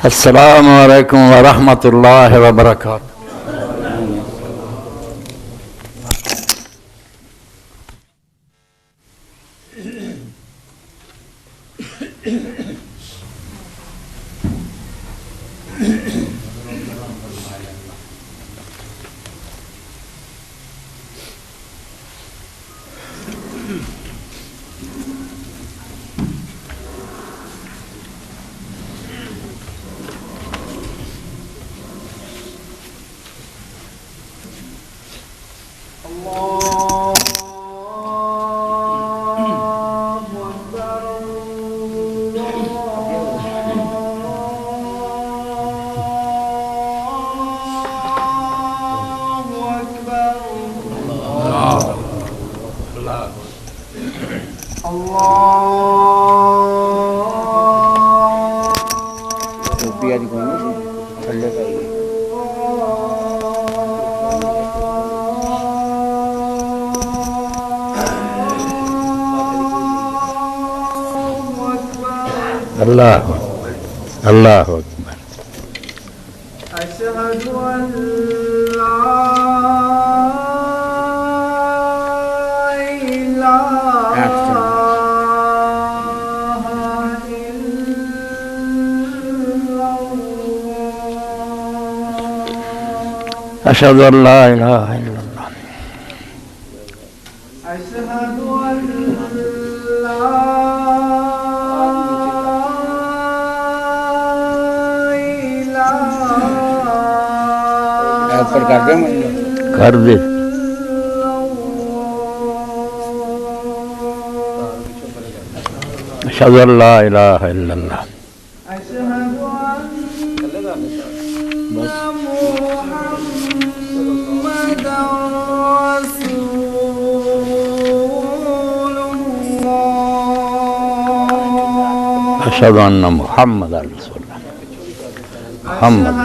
السلام علیکم ورحمۃ اللہ وبرکاتہ۔ اللہ اللہ اکبر۔ اشہد ان لا الہ الا اللہ۔ اشہد ان لا الہ الا اللہ۔ اشہد ان لا کر دے۔ اشہد ان لا الہ الا اللہ۔ اشہد ان محمد رسول اللہ۔ اشہد ان محمد رسول اللہ۔ محمد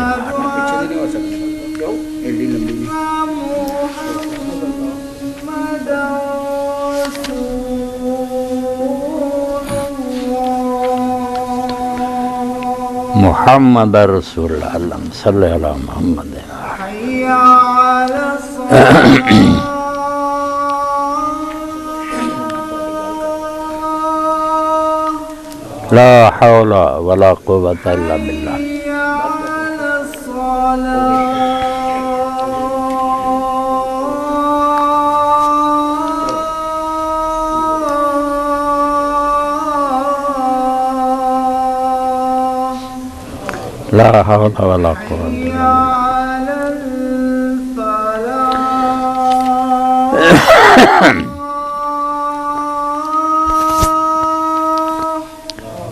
محمد رسول اللہ۔ اللہم صلی علی محمد۔ حی علی الصلاۃ۔ لا حول ولا قوة الا باللہ۔ حی علی الصلاۃ۔ لا حول ولا قوة حی الا باللہ۔ علی الفلاح۔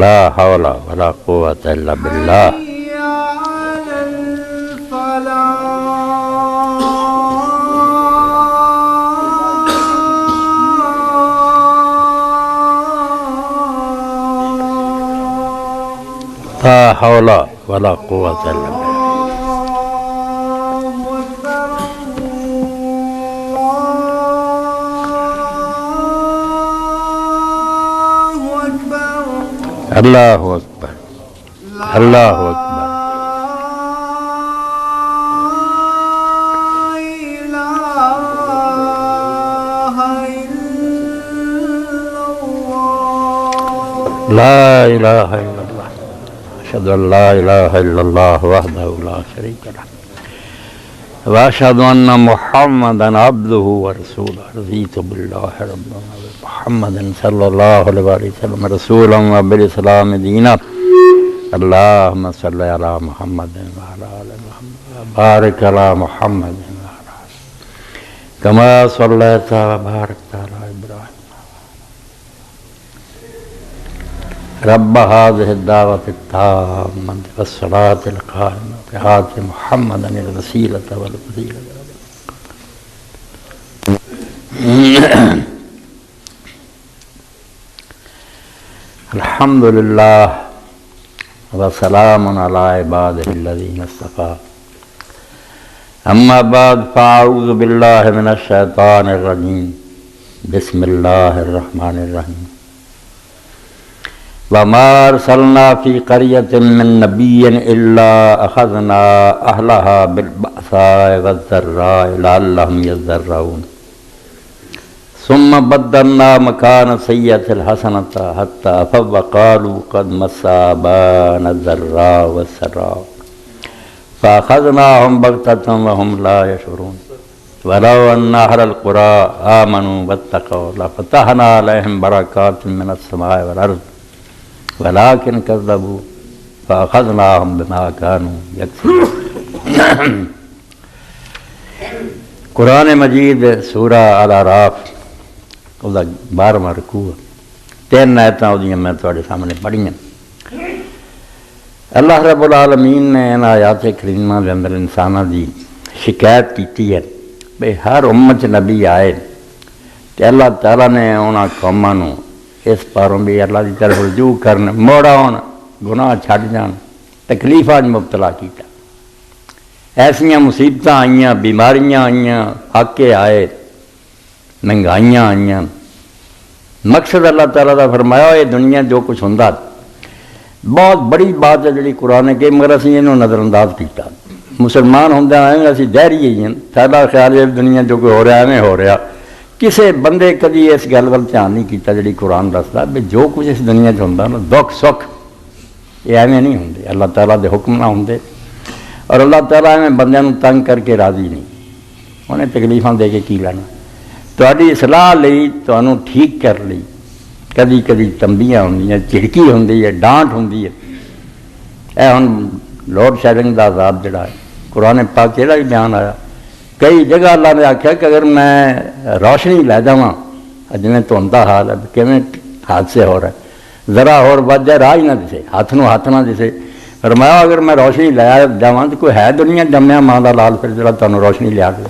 لا حول ولا قوة الا باللہ۔ حی علی الفلاح۔ لا حول ولا قوة الا باللہ۔ اللہ اکبر اللہ اکبر۔ لا الہ الا اللہ۔ اشہد ان لا الہ الا اللہ وحدہ لا شریک لہ واشہد ان محمدا عبدہ ورسولہ۔ رضیت باللہ ربا وبمحمد صلی اللہ علیہ وسلم رسولا وبالاسلام دینا۔ اللہم صلی علی محمد وعلی آل محمد وبارک علی محمد وعلی آل کما صلیت وبارکت علی ابراہیم۔ رب هذه الدعوة التامة والصلاة القائمة آت محمدا الوسيلة والفضيلة۔ الحمد لله وسلام على عباده الذين اصطفى، أما بعد فأعوذ بالله من الشيطان الرجيم، بسم الله الرحمن الرحيم۔ وما ارسلنا فی قریۃ من نبی الا اخذنا اہلها بالبأساء والضراء لعلهم یضرعون ثم بدلنا مکان السیئۃ الحسنۃ حتی عفوا وقالوا قد مس آباءنا الضراء والسراء فأخذناهم بغتة وهم لا يشعرون ولو أن أهل القرى آمنوا واتقوا لفتحنا عليهم بركات من السماء والأرض ولكن كذبوا فأخذناهم بما كانوا يكسبون. قرآن مجید سورہ الاعراف دا 12واں رکوع، 3 آیتاں اودیاں میں تواڈے سامنے پڑھیاں. اللہ رب العالمین نے ان آیات کریمہ دے اندر انساناں دی شکایت کیتی ہے بے ہر امت نبی آئے تے اللہ تعالیٰ نے انہاں قوماں نوں اس پاروں بھی اللہ دی طرف رجوع کرن، موڑ آن، گناہ چھڈ جان، تکلیفاں مبتلا کیتا. ایسیاں مصیبتاں آئیاں، بیماریاں آئیاں، حقے آئے، مہنگائیاں آئیاں. مقصد اللہ تعالیٰ دا فرمایا یہ دنیا جو کچھ ہوندا بہت بڑی بات ہے جڑی قرآن کے، مگر اسی انہوں نظر انداز کیتا. مسلمان ہوندے آئے اسی دہری ہی ہیں، ساڈا خیال ہے دنیا جو کوئی ہو رہا ہے ہو رہا. کسے بندے کدی اس گل ول دھیان نہیں کیتا جڑی قرآن دسدا بھی جو کچھ اس دنیا چ ہوندا نا دکھ سکھ یہ ایویں نہیں ہوندے، اللہ تعالیٰ دے حکم نہ ہوندے. اور اللہ تعالیٰ ایویں بندیاں نوں تنگ کر کے راضی نہیں، انہیں تکلیفاں دے کے کی لینا. تہاڈی اصلاح لئی، تانوں ٹھیک کر لئی کدی کدی تنبیہاں ہوندیاں، جھڑکی ہوندی ہے، ڈانٹ ہوندی ہے. اے ہن لوڈ شیڈنگ دا عذاب جڑا ہے قرآن پاک جہاں بھی بیان آیا، کئی جگہ اللہ نے آخیا کہ اگر میں روشنی لے جاواں جویں دھند دا حال ہے کیویں حادثے ہو رہے، ذرا اور بچ جائے راہ ہی نہ دسے، ہاتھ نو ہاتھ نہ دسے. فرمایا اگر میں روشنی لے جاواں تو کوئی ہے دنیا جمیا ماں دا لال پھر جڑا تانوں روشنی لیا دے.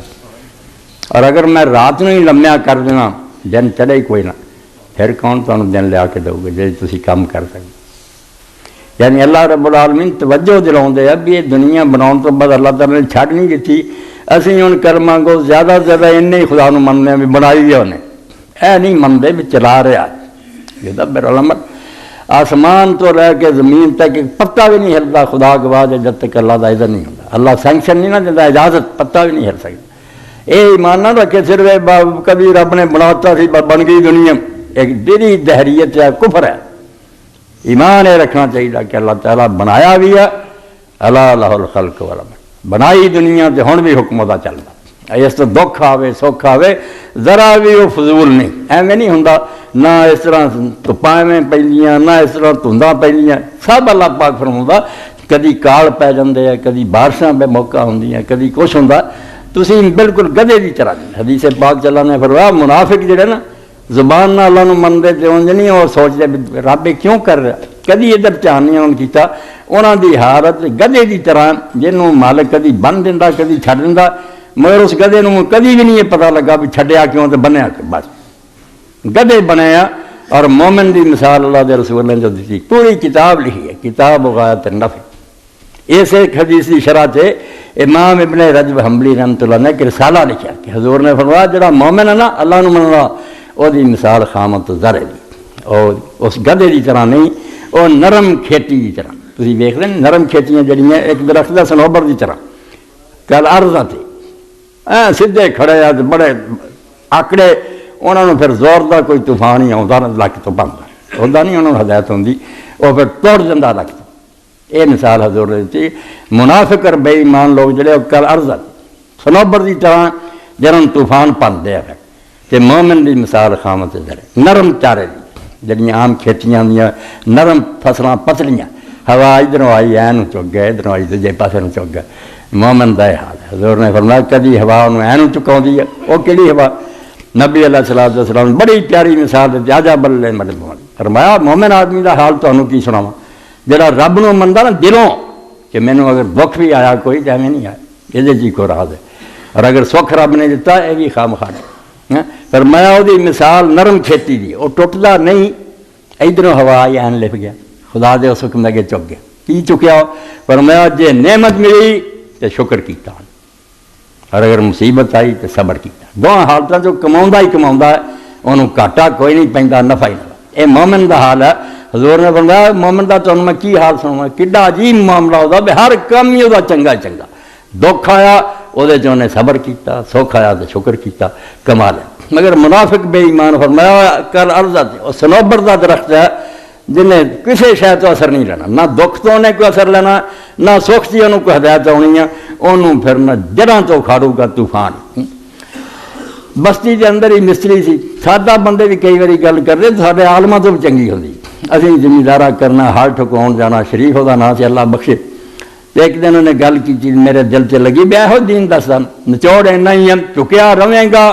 اور اگر میں رات نو ہی لمیا کر دینا دن چڑھے ہی کوئی نہ، پھر کون تانوں دن لیا کے دو گے جے تسی کام کر سکتے. یعنی اللہ رب العالمین توجہ دلاؤندے ہے بھی یہ دنیا بناؤن تو بعد اللہ تعالیٰ نے چھڈ نہیں دیتی. اسی ہن کرماں کو زیادہ سے زیادہ اِن ہی خدا نوں مننے بھی بنائی بھی انہیں، اے نہیں منتے بھی چلا رہا. یہ دبر الامر آسمان تو لے کے زمین تک ایک پتا بھی نہیں ہلتا خدا گواہ جب تک اللہ دا اذن نہیں ہوتا. اللہ سینکشن نہیں نہ دیتا، اجازت، پتا بھی نہیں ہل سکتا. یہ ایمان نہ رکھے صرف کبھی رب نے بناتا سی بن گئی دنیا، ایک دلی دہریت ہے، کفر ہے. ایمان یہ رکھنا چاہیے کہ اللہ تعالیٰ بنایا بھی ہے، اللہ لہ الخلق والامر، بنائی دنیا تے ہن بھی حکم دا چلتا. اس تو دکھ آوے سکھ آوے ذرا بھی وہ فضول نہیں، ایویں نہیں ہوندا. نہ اس طرح دھپاں ایویں پیندیاں، نہ اس طرح دھنداں پیندیاں، سب اللہ پاک فرماوندا. کدی کال پی جاندے ہے، کدی بارشاں پہ موقع ہوندیاں، کدی کچھ ہوندا. تسی بالکل گدے دی طرح حدیث پاک چلا نے فرمایا منافق جڑے نا زبان نہ اللہ نو منتے تے اونج نہیں اور سوچتے رب کیوں کر رہا، کدی ادھر دھیان نہیں ان کیتا. انہاں دی حالت گدے دی طرح جنوں مالک کدی بن دیندا کدی چھڈ دیندا، مگر اس گدے نوں کدی بھی نہیں یہ پتہ لگا بھی چھڈیا کیوں تے بنیا بس گدے بنیا. اور مومن دی مثال اللہ دے رسول نے جو دیتی، پوری کتاب لکھی ہے، کتاب غایت النفع. اس ایک حدیث کی شرح سے امام ابن رجب حنبلی رحمۃ اللہ نے ایک رسالہ لکھا کہ حضور نے فرمایا جڑا مومن ہے نا اللہ نو مننا وہ دی مثال خامت زرے دی، اور اس گدے دی طرح نہیں، وہ نرم کھیتی دی طرح. تسی ویکھ لیں نرم کھیتیاں جڑیاں ایک درخت دا سنوبر دی طرح کل ارضاں تے سیدھے کھڑے آ بڑے آکڑے، انہوں نے پھر زور دا کوئی طوفان ہی آਉਂدا لک تو بندا ہوندا نہیں، انہوں نے ہدایت ہوندی وہ پھر توڑ جاندا لک. یہ مثال حضور نے دیتی. منافق اور بے ایمان لوگ جڑے کل ارض سنوبر دی طرح جنہوں طوفان پاندے ہیں. تے مومن دی مثال خامت زرے نرم چارے دی جڑیاں عام کھیتیاں دیاں نرم فصلاں پتلیاں، ہوا ادھروں آئی اینوں چک گئے، ادھروں آئی دوجے پاسے نوں چک گئے. مومن دا حال ہے. حضور نے فرمایا کدی ہوا انہوں اینوں چکاؤندی ہے، وہ کیڑی ہوا؟ نبی علیہ الصلوۃ والسلام بڑی پیاری مثال دیتی. آجا بلے مطلب فرمایا مومن آدمی دا حال تانوں کی سناواں جڑا رب نو مندا نا دلوں کہ مینوں اگر دکھ بھی آیا کوئی تے نہیں آیا، یہ جی کو راز ہے. اور اگر سکھ رب نے دیتا یہ بھی خام خواہ. فرمایا وہ مثال نرم کھیتی دی، وہ ٹوٹدا نہیں، ادھروں ہوا آئی این لپ گیا، خدا دے اس حکم لگے چک گیا. کی چکیا؟ فرمایا جے نعمت ملی تو شکر کیتا، اور اگر مصیبت آئی تو صبر کیتا. دونوں حالتوں جو کماؤندا ہی کماؤندا ہے، انہوں گھاٹا کوئی نہیں پیندا، نفع ہی نفع. یہ مومن دا حال ہے. حضور نے فرمایا مومن دا تانوں میں کی حال سناواں، کڈا عجیب معاملہ ہوتا بھی ہر کم ہی وہ چنگا چنگا، دکھ آیا وہ انہیں صبر کیتا، سکھ آیا تو شکر کیتا، کمال ہے۔ مگر منافق بے ایمان فرمایا کل عرض اور صنوبر دا درخت ہے جنہیں کسی شے تو اثر نہیں لینا، نہ دکھ تو انہیں کوئی اثر لینا، نہ سکھ سے انہوں کو ہدایت ہونی ہے، انہوں پھر نہ جڑاں تو کھاڑو گا طوفان۔ بستی کے اندر ہی مستری سی، سادہ بندے بھی کئی باری گل کر رہے تو سارے عالماں تو بھی چنگی ہوتی، اسی زمیندارہ کرنا، ہار ٹھکاؤن جانا، شریف ہوتا نا سے اللہ بخشے۔ ایک دن انہیں گل کی چیز میرے دل سے لگی، بے ہو دین دستا نچوڑ اینا ہی چکیا رویں گا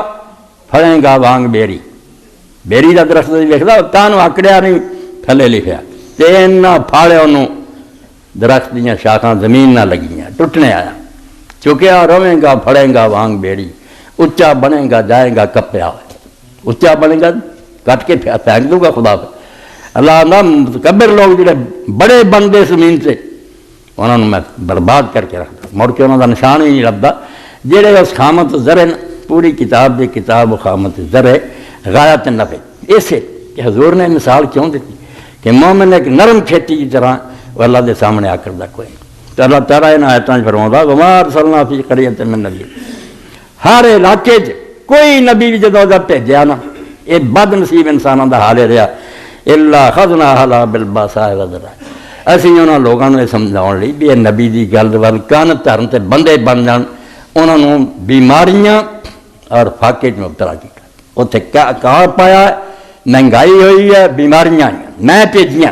پھڑیں گا وانگ بیری، بیری کا درخت دیکھتا تانوں آکڑیا نہیں تھلے لکھیا تے اینا پھاڑے انہوں درخت دیاں شاخاں زمین نہ لگیاں، ٹوٹنے آیا، چکیا رویں گا پھڑیں گا وانگ بیری، اچا بنے گا جائے گا کپیا ہوئے، اچا بنے گا کٹ کے پھینک دوں گا خدا پہ۔ اللہ نہ متکبر لوگ جڑے بڑے بندے زمین سے انہوں نے میں برباد کر کے رکھتا، مڑ کے انہوں کا نشان ہی نہیں لبدا، جڑے اس خامت زرے پوری کتاب دی کتاب خامت زرے غایت نفع، اسے کہ حضور نے مثال کیوں دیتی کہ مومن ایک نرم کھیتی کی طرح وہ اللہ دے سامنے آ کر دا کوئی تو اللہ تعالیٰ ان آیتاں فرماؤں وما ارسلنا فی قریۃ من نبی، ہر علاقے کوئی نبی بھی جدو دا بھیجیا نا، یہ بد نصیب انسانوں دا حال رہا، الا خذنا اہلہا بالباساء والضراء، اسی انہوں لوگوں نے سمجھاؤن لی بھی یہ نبی دی گل ول کان دھرن تے بندے بن جان، انہوں نے بیماریاں اور فاقے میں مبتلا کیا، اتنے کہاں پایا مہنگائی ہوئی ہے، بیماریاں آئی میں بھیجیاں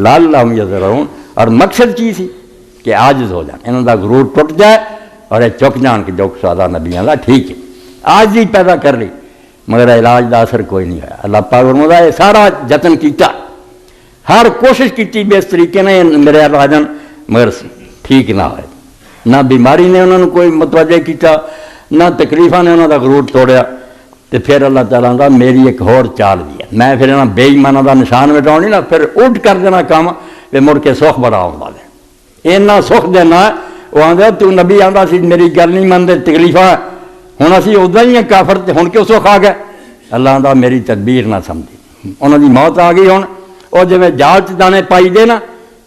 لعلہم یضرعون، اور مقصد کی سی کہ عاجز ہو جان، انہوں دا غرور ٹوٹ جائے اور یہ چک جان کہ جو سادہ نبیاں دا ٹھیک ہے، آج ہی پیدا کر لی مگر علاج دا اثر کوئی نہیں ہوا۔ اللہ پاک فرماتا ہے سارا جتن کیتا، ہر کوشش کی بھی اس طریقے نے میرے علاجن مگر ٹھیک نہ ہوئے، نہ بیماری نے انہوں نے کوئی متوجہ کیتا، نہ تکلیفاں نے انہوں دا غرور توڑیا، تو پھر اللہ تعالیٰ دا میری ایک اور چال دی ہے، میں پھر انہوں بے ایمانہ دا نشان مٹاؤنی نا، پھر اٹھ کر دینا کام پہ مڑ کے سکھ بڑا آؤں والے اینا سکھ دینا، وہ آدھا تو نبی آدھا سی میری گل نہیں مانتے تکلیفاں ہوں اسی ادا ہی ہیں کافر ہوں کیوں سکھ آ گئے، اللہ آدھا میری تدبیر نہ سمجھی، انہوں دی موت آ گئی ہوں، اور جب جال چ دانے پائی دے نا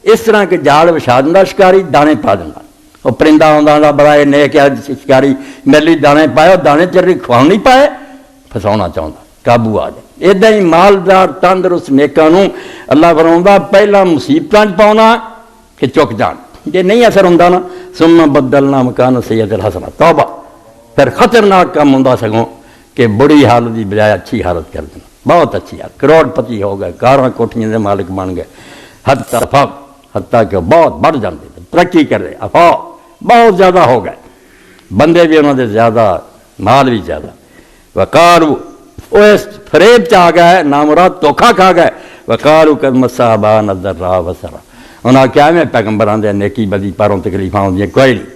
اس طرح کہ جال وچھا دیندا شکاری دانے پا دیندا، وہ پرندہ آتا بڑا نیک ہے شکاری میرے لیے دانے پائے، دانے چر کھوا نہیں پائے فساؤنا چاہتا قابو آ جائے، ادا ہی مالدار تندرست نیکاں نوں اللہ فرماؤندا پہلا مصیبتاں پاؤنا کہ چک جان، جے نہیں اثر ہوندا نا ثم بدلنا مکان سیئۃ الحسنہ توبہ، پھر خطرناک کام ہوندا سگوں کہ بڑی حالت کی بجائے اچھی حالت کر دینا، بہت اچھی حالت، کروڑ پتی ہو گئے، کاراں کوٹھیاں دے مالک بن گئے، حتیٰ کہ بہت بڑھ جاتے ترقی کر رہے، افاق بہت زیادہ ہو گئے، بندے بھی انہوں نے زیادہ مال بھی زیادہ، وقالوا وہ اس فریب چ آ گئے، نامراد دھوکھا کھا گئے، وقالوا قد مس آباءنا الضراء والسراء، انہوں نے کیا میں پیغمبراں دے نیکی بدی پروں تکلیفاں ہوندیاں کوئی نہیں،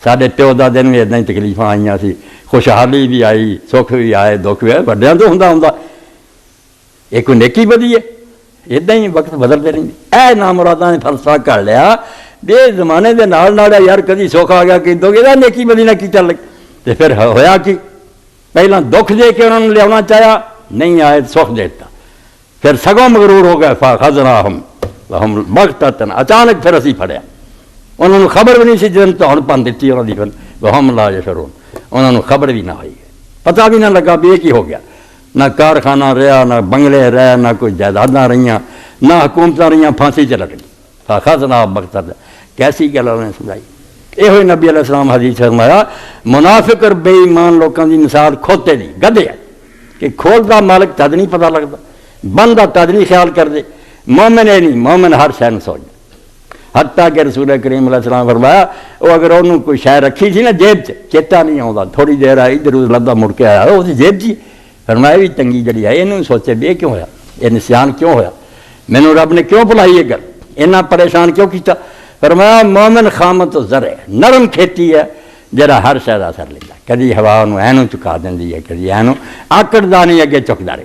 ساڈے پیو دا دن بھی اداں ہی تکلیفاں آئیاں سی، خوشحالی بھی آئی، سکھ بھی آئے، دکھ بھی آئے، وڈیاں تو ہوندا یہ کوئی نیکی بدی ہے، اداں ہی وقت بدلتے رہتے، اے نامراداں نے فلسفہ کر لیا بے زمانے دے نال یار کدی سکھ آ گیا کہ دو گے نیکی بدی نہ کی چل تو پھر ہویا کی پہلا دکھ دے کے انہوں نے لیا چاہیا نہیں آئے سکھ دیتا، پھر سگوں مغرور ہو گئے فاخذناہم وہم بغتۃ، اچانک پھر اسی پھڑیا، انہوں نے خبر بھی نہیں سی جن تو ہن پن دیتی انہوں نے وہم لا یشعرون، انہوں نے خبر بھی نہ ہوئی، پتہ بھی نہ لگا بھی یہ کی ہو گیا، نہ کارخانہ رہا، نہ بنگلے رہے، نہ کوئی جائیداداں رہیاں، نہ حکومتاں رہیاں، پھانسی چ لگ گئی، فاخذناہم بغتۃ، کیسی گل انہوں نے سمجھائی، یہ ہوئی نبی علیہ السلام حدیث فرمایا منافق اور بے ایمان لوگوں کی مثال کھوتے دی گدے ہے کہ کھولتا مالک تد نہیں پتہ لگتا، بندہ تد نہیں خیال کر دے، مومن ہے نہیں، مومن ہر شے نوں سوچ، حتیٰ کہ رسول کریم علیہ السلام فرمایا وہ اگر انہوں کوئی شے رکھی تھی نا جیب چیتا نہیں آتا، تھوڑی دیر آئی ادھر ادھر لبا مڑ کے آیا وہ جیب جی، فرمایا بھی تنگی جڑی ہے یہ سوچے بھی یہ کیوں ہوا، یہ نسیان کیوں ہوا، مینوں رب نے کیوں بلائی یہ گل، اتنا پریشان کیوں کیتا، فرمایا مومن خامت و زرع نرم کھیتی ہے جڑا ہر شے دا اثر لینا، کدی ہوا نوں اینوں چکا دیندی ہے، کدی اینوں آکڑدا نہیں اگے چکدا رہے،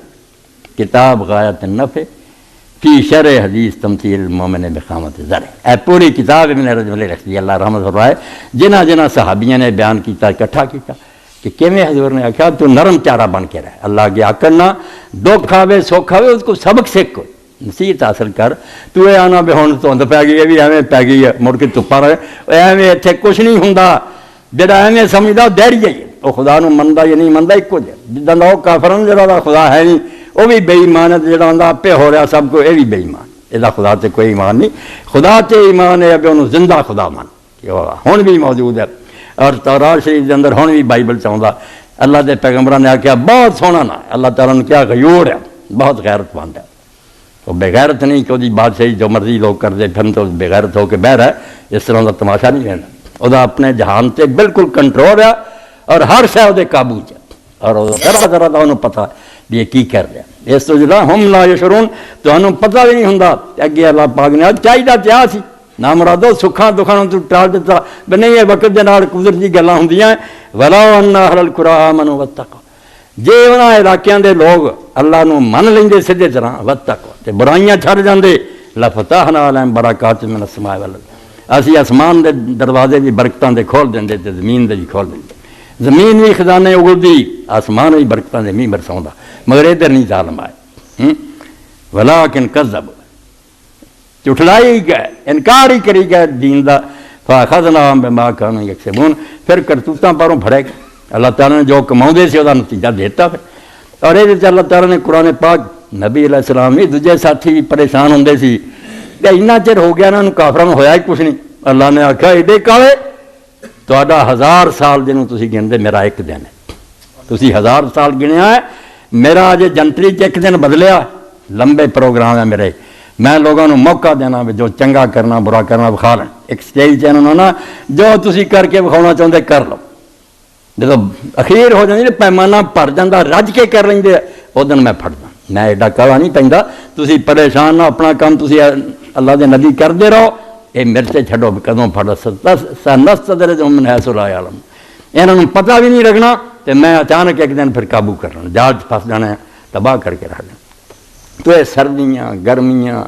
کتاب غایت النفع فی شرح حدیث تمثیل المومن بخامت زرع، اے پوری کتاب ابن رجب نے لکھ دی، اللہ رحمت فرمائے، جنہ صحابیوں نے بیان کیتا اکٹھا کیتا کہ کیویں حضور نے آخیا تو نرم چارہ بن کے رہے، اللہ کے آکڑنا دکھ آوے سکھ آوے اس کو سبق سیکھ، نصیحت حاصل کر. تو یہ آنا بھی ہوں دھند پی گئی ہے بھی ایویں پی گئی ہے مڑ کے دھپا رہے ایویں اتنے کچھ نہیں ہوں جا ایویں سمجھتا وہ دہڑی ہے وہ خدا نو منتا یا نہیں منتا ایک جا جدا وہ کافر جا خدا ہے نہیں وہ بھی بے ایمان ہے جا آتا آپ ہو رہا سب کو یہ بھی بے ایمان یہ خدا تے کوئی ایمان نہیں. خدا تے ایمان ہے کہ انہوں زندہ خدا من ہوں بھی موجود ہے. اور تورات شریف کے اندر ہوں بھی بائبل چاہتا اللہ کے پیغمبروں نے آخیا بہت سونا نا اللہ تعالیٰ نے کیا غیور ہے بہت غیرت مند ہے. وہ بغیرت نہیں کہ وہ بادشاہی جو مرضی لوگ کرتے پھر تو بغیرت ہو کے بہ رہا ہے اس طرح کا تماشا نہیں لینا. وہ اپنے جہان سے بالکل کنٹرول ہے اور ہر شے وہ قابو چ اور ذرا ذرا کا انہوں پتا بھی یہ کی کر رہا. اس تو جا ہم لا یشعرون تو انہوں پتہ بھی نہیں ہوں اگے اللہ پاک نے چاہیے کیا سی نہ مرادو سکھاں دکھاں تو ٹال دیتا بھی نہیں یہ وقت کے نال قدرتی گلاں ہوندیاں ولا ان اہل القرى آمنوا واتقوا جے انہاں علاقیاں دے لوگ اللہ نو من لیندے سیدھے طرح واتقوا تے برائیاں چھڈ جاندے لفتحنا علیہم برکات من السماء والارض اسی آسمان دے دروازے بھی برکتاں دے کھول دیندے تے زمین دے بھی کھول دیندے. زمین بھی خزانے اگلدی آسمان بھی برکتاں دے مینہ برساوندا مگر ادھر نہیں ظالم آئے. ولکن کذب جھٹلائی گئے انکار ہی کری گئے دین دا فاخذناہم بما کانوا یکسبون پھر کرتوتاں پروں پھڑے گئے. اللہ تعالیٰ نے جو کماؤندے سے وہ نتیجہ دیتا پھر. اور یہ اللہ تعالیٰ نے قرآن پاک نبی علیہ السلام بھی دوجے ساتھی بھی پریشان ہوندے سی کہ اتنا چر ہو گیا انہوں کافراں نوں ہویا ہی کچھ نہیں. اللہ نے آخیا ایڈے کالے تہاڈا 1000 سال جنوں تسی گنتے میرا ایک دن ہے. تسی 1000 سال گنیا ہے میرا اجے جنتری چ ایک دن بدلیا. لمبے پروگرام ہے میرے میں لوگوں کو موقع دینا بھی جو چنگا کرنا برا کرنا بخا لیں. ایک سٹیج چینل نا جو تسی کر کے بکھاؤنا چاہتے کر لو. جب اخیر ہو جاتی پیمانہ بھر جاتا رج کے کر لیں اس دن میں پھٹدا میں ایڈا کہا نہیں پہنتا. تسی پریشان نہ اپنا کام تسی اللہ دے نبی کرتے رہو یہ مرچے چھڈو کدوں پھڑ سنستدرجہم من حیث لا یعلمون. انہوں پتہ بھی نہیں رکھنا تو میں اچانک ایک دن پھر قابو کر لینا جال پھنس جانا ہے تباہ کر کے رکھ دینا. تو یہ سردیاں گرمیاں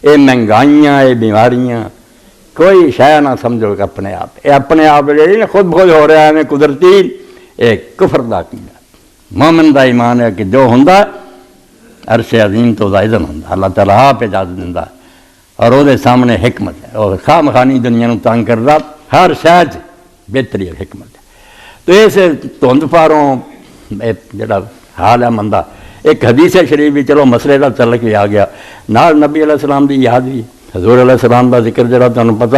یہ مہنگائیاں یہ بیماریاں کوئی شے نہ سمجھو کہ اپنے آپ یہ اپنے آپ جی خود بخود ہو رہا ہے میں قدرتی یہ کفر دا عقیدہ. مومن دا ایمان ہے کہ جو ہوں عرش عظیم تو اذن ہوں اللہ تعالیٰ آپ اجازت دیندا اور وہ سامنے حکمت ہے اور خواہ مخانی دنیا نو تنگ کردا ہر شاید بہتری حکمت ہے. تو اس دھند پاروں جڑا حال ہے مندہ ایک حدیث شریف بھی چلو مسئلے کا تعلق بھی آ گیا نال نبی علیہ السلام دی یاد بھی حضور علیہ السلام دا ذکر جڑا تمہیں پتہ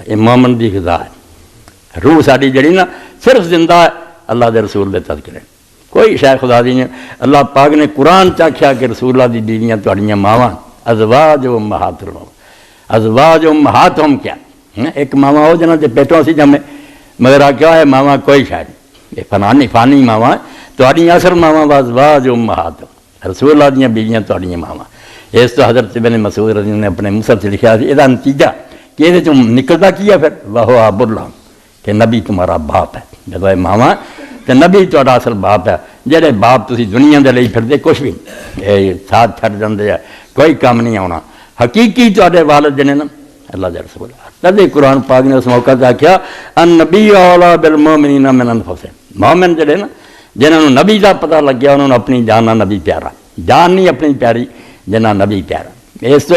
ہے مومن دی غذا ہے. روح ساری جڑی نا صرف زندہ ہے اللہ دے رسول دے تذکرے کوئی شے خدا دی نہیں. اللہ پاک نے قرآن چاکھیا کہ رسول اللہ دی بیویاں تہاڈیاں ماواں ازواج امہاتہم ازواج امہاتہم کیا ایک ماواں ہو جنہاں دے پیٹوں سی جمے مگر آخیا ہے ماواں کوئی شے نہیں یہ فانی ماواں تہاڈیاں اصل ماواں ازواج امہاتہم رسول اللہ دیاں بیویاں تہاڈیاں ماواں. اس تو حضرت ابن مسعود رضی اللہ عنہ نے اپنے مصحف سے لکھا یہ نتیجہ کہ یہ نکلتا کیا پھر وہ اب اللہ کہ نبی تمہارا باپ ہے. جب یہ ماواں تو نبی تہاڈا اصل باپ ہے. جہے باپ تسی دنیا دے لئی پھردے کچھ بھی یہ ساتھ چھڈ جاندے کوئی کام نہیں آنا. حقیقی تہاڈے والد جنے نا اللہ دے رسول تدے قرآن پاک نے اس موقع تے آکھیا النبی اولی بالمؤمنین من انفسہم. مومن جڑے نا جنہوں نبی دا پتہ لگ گیا انہوں نے اپنی جان نہ نبی پیارا جان نہیں اپنی پیاری جنا نبی پیارا. اس تو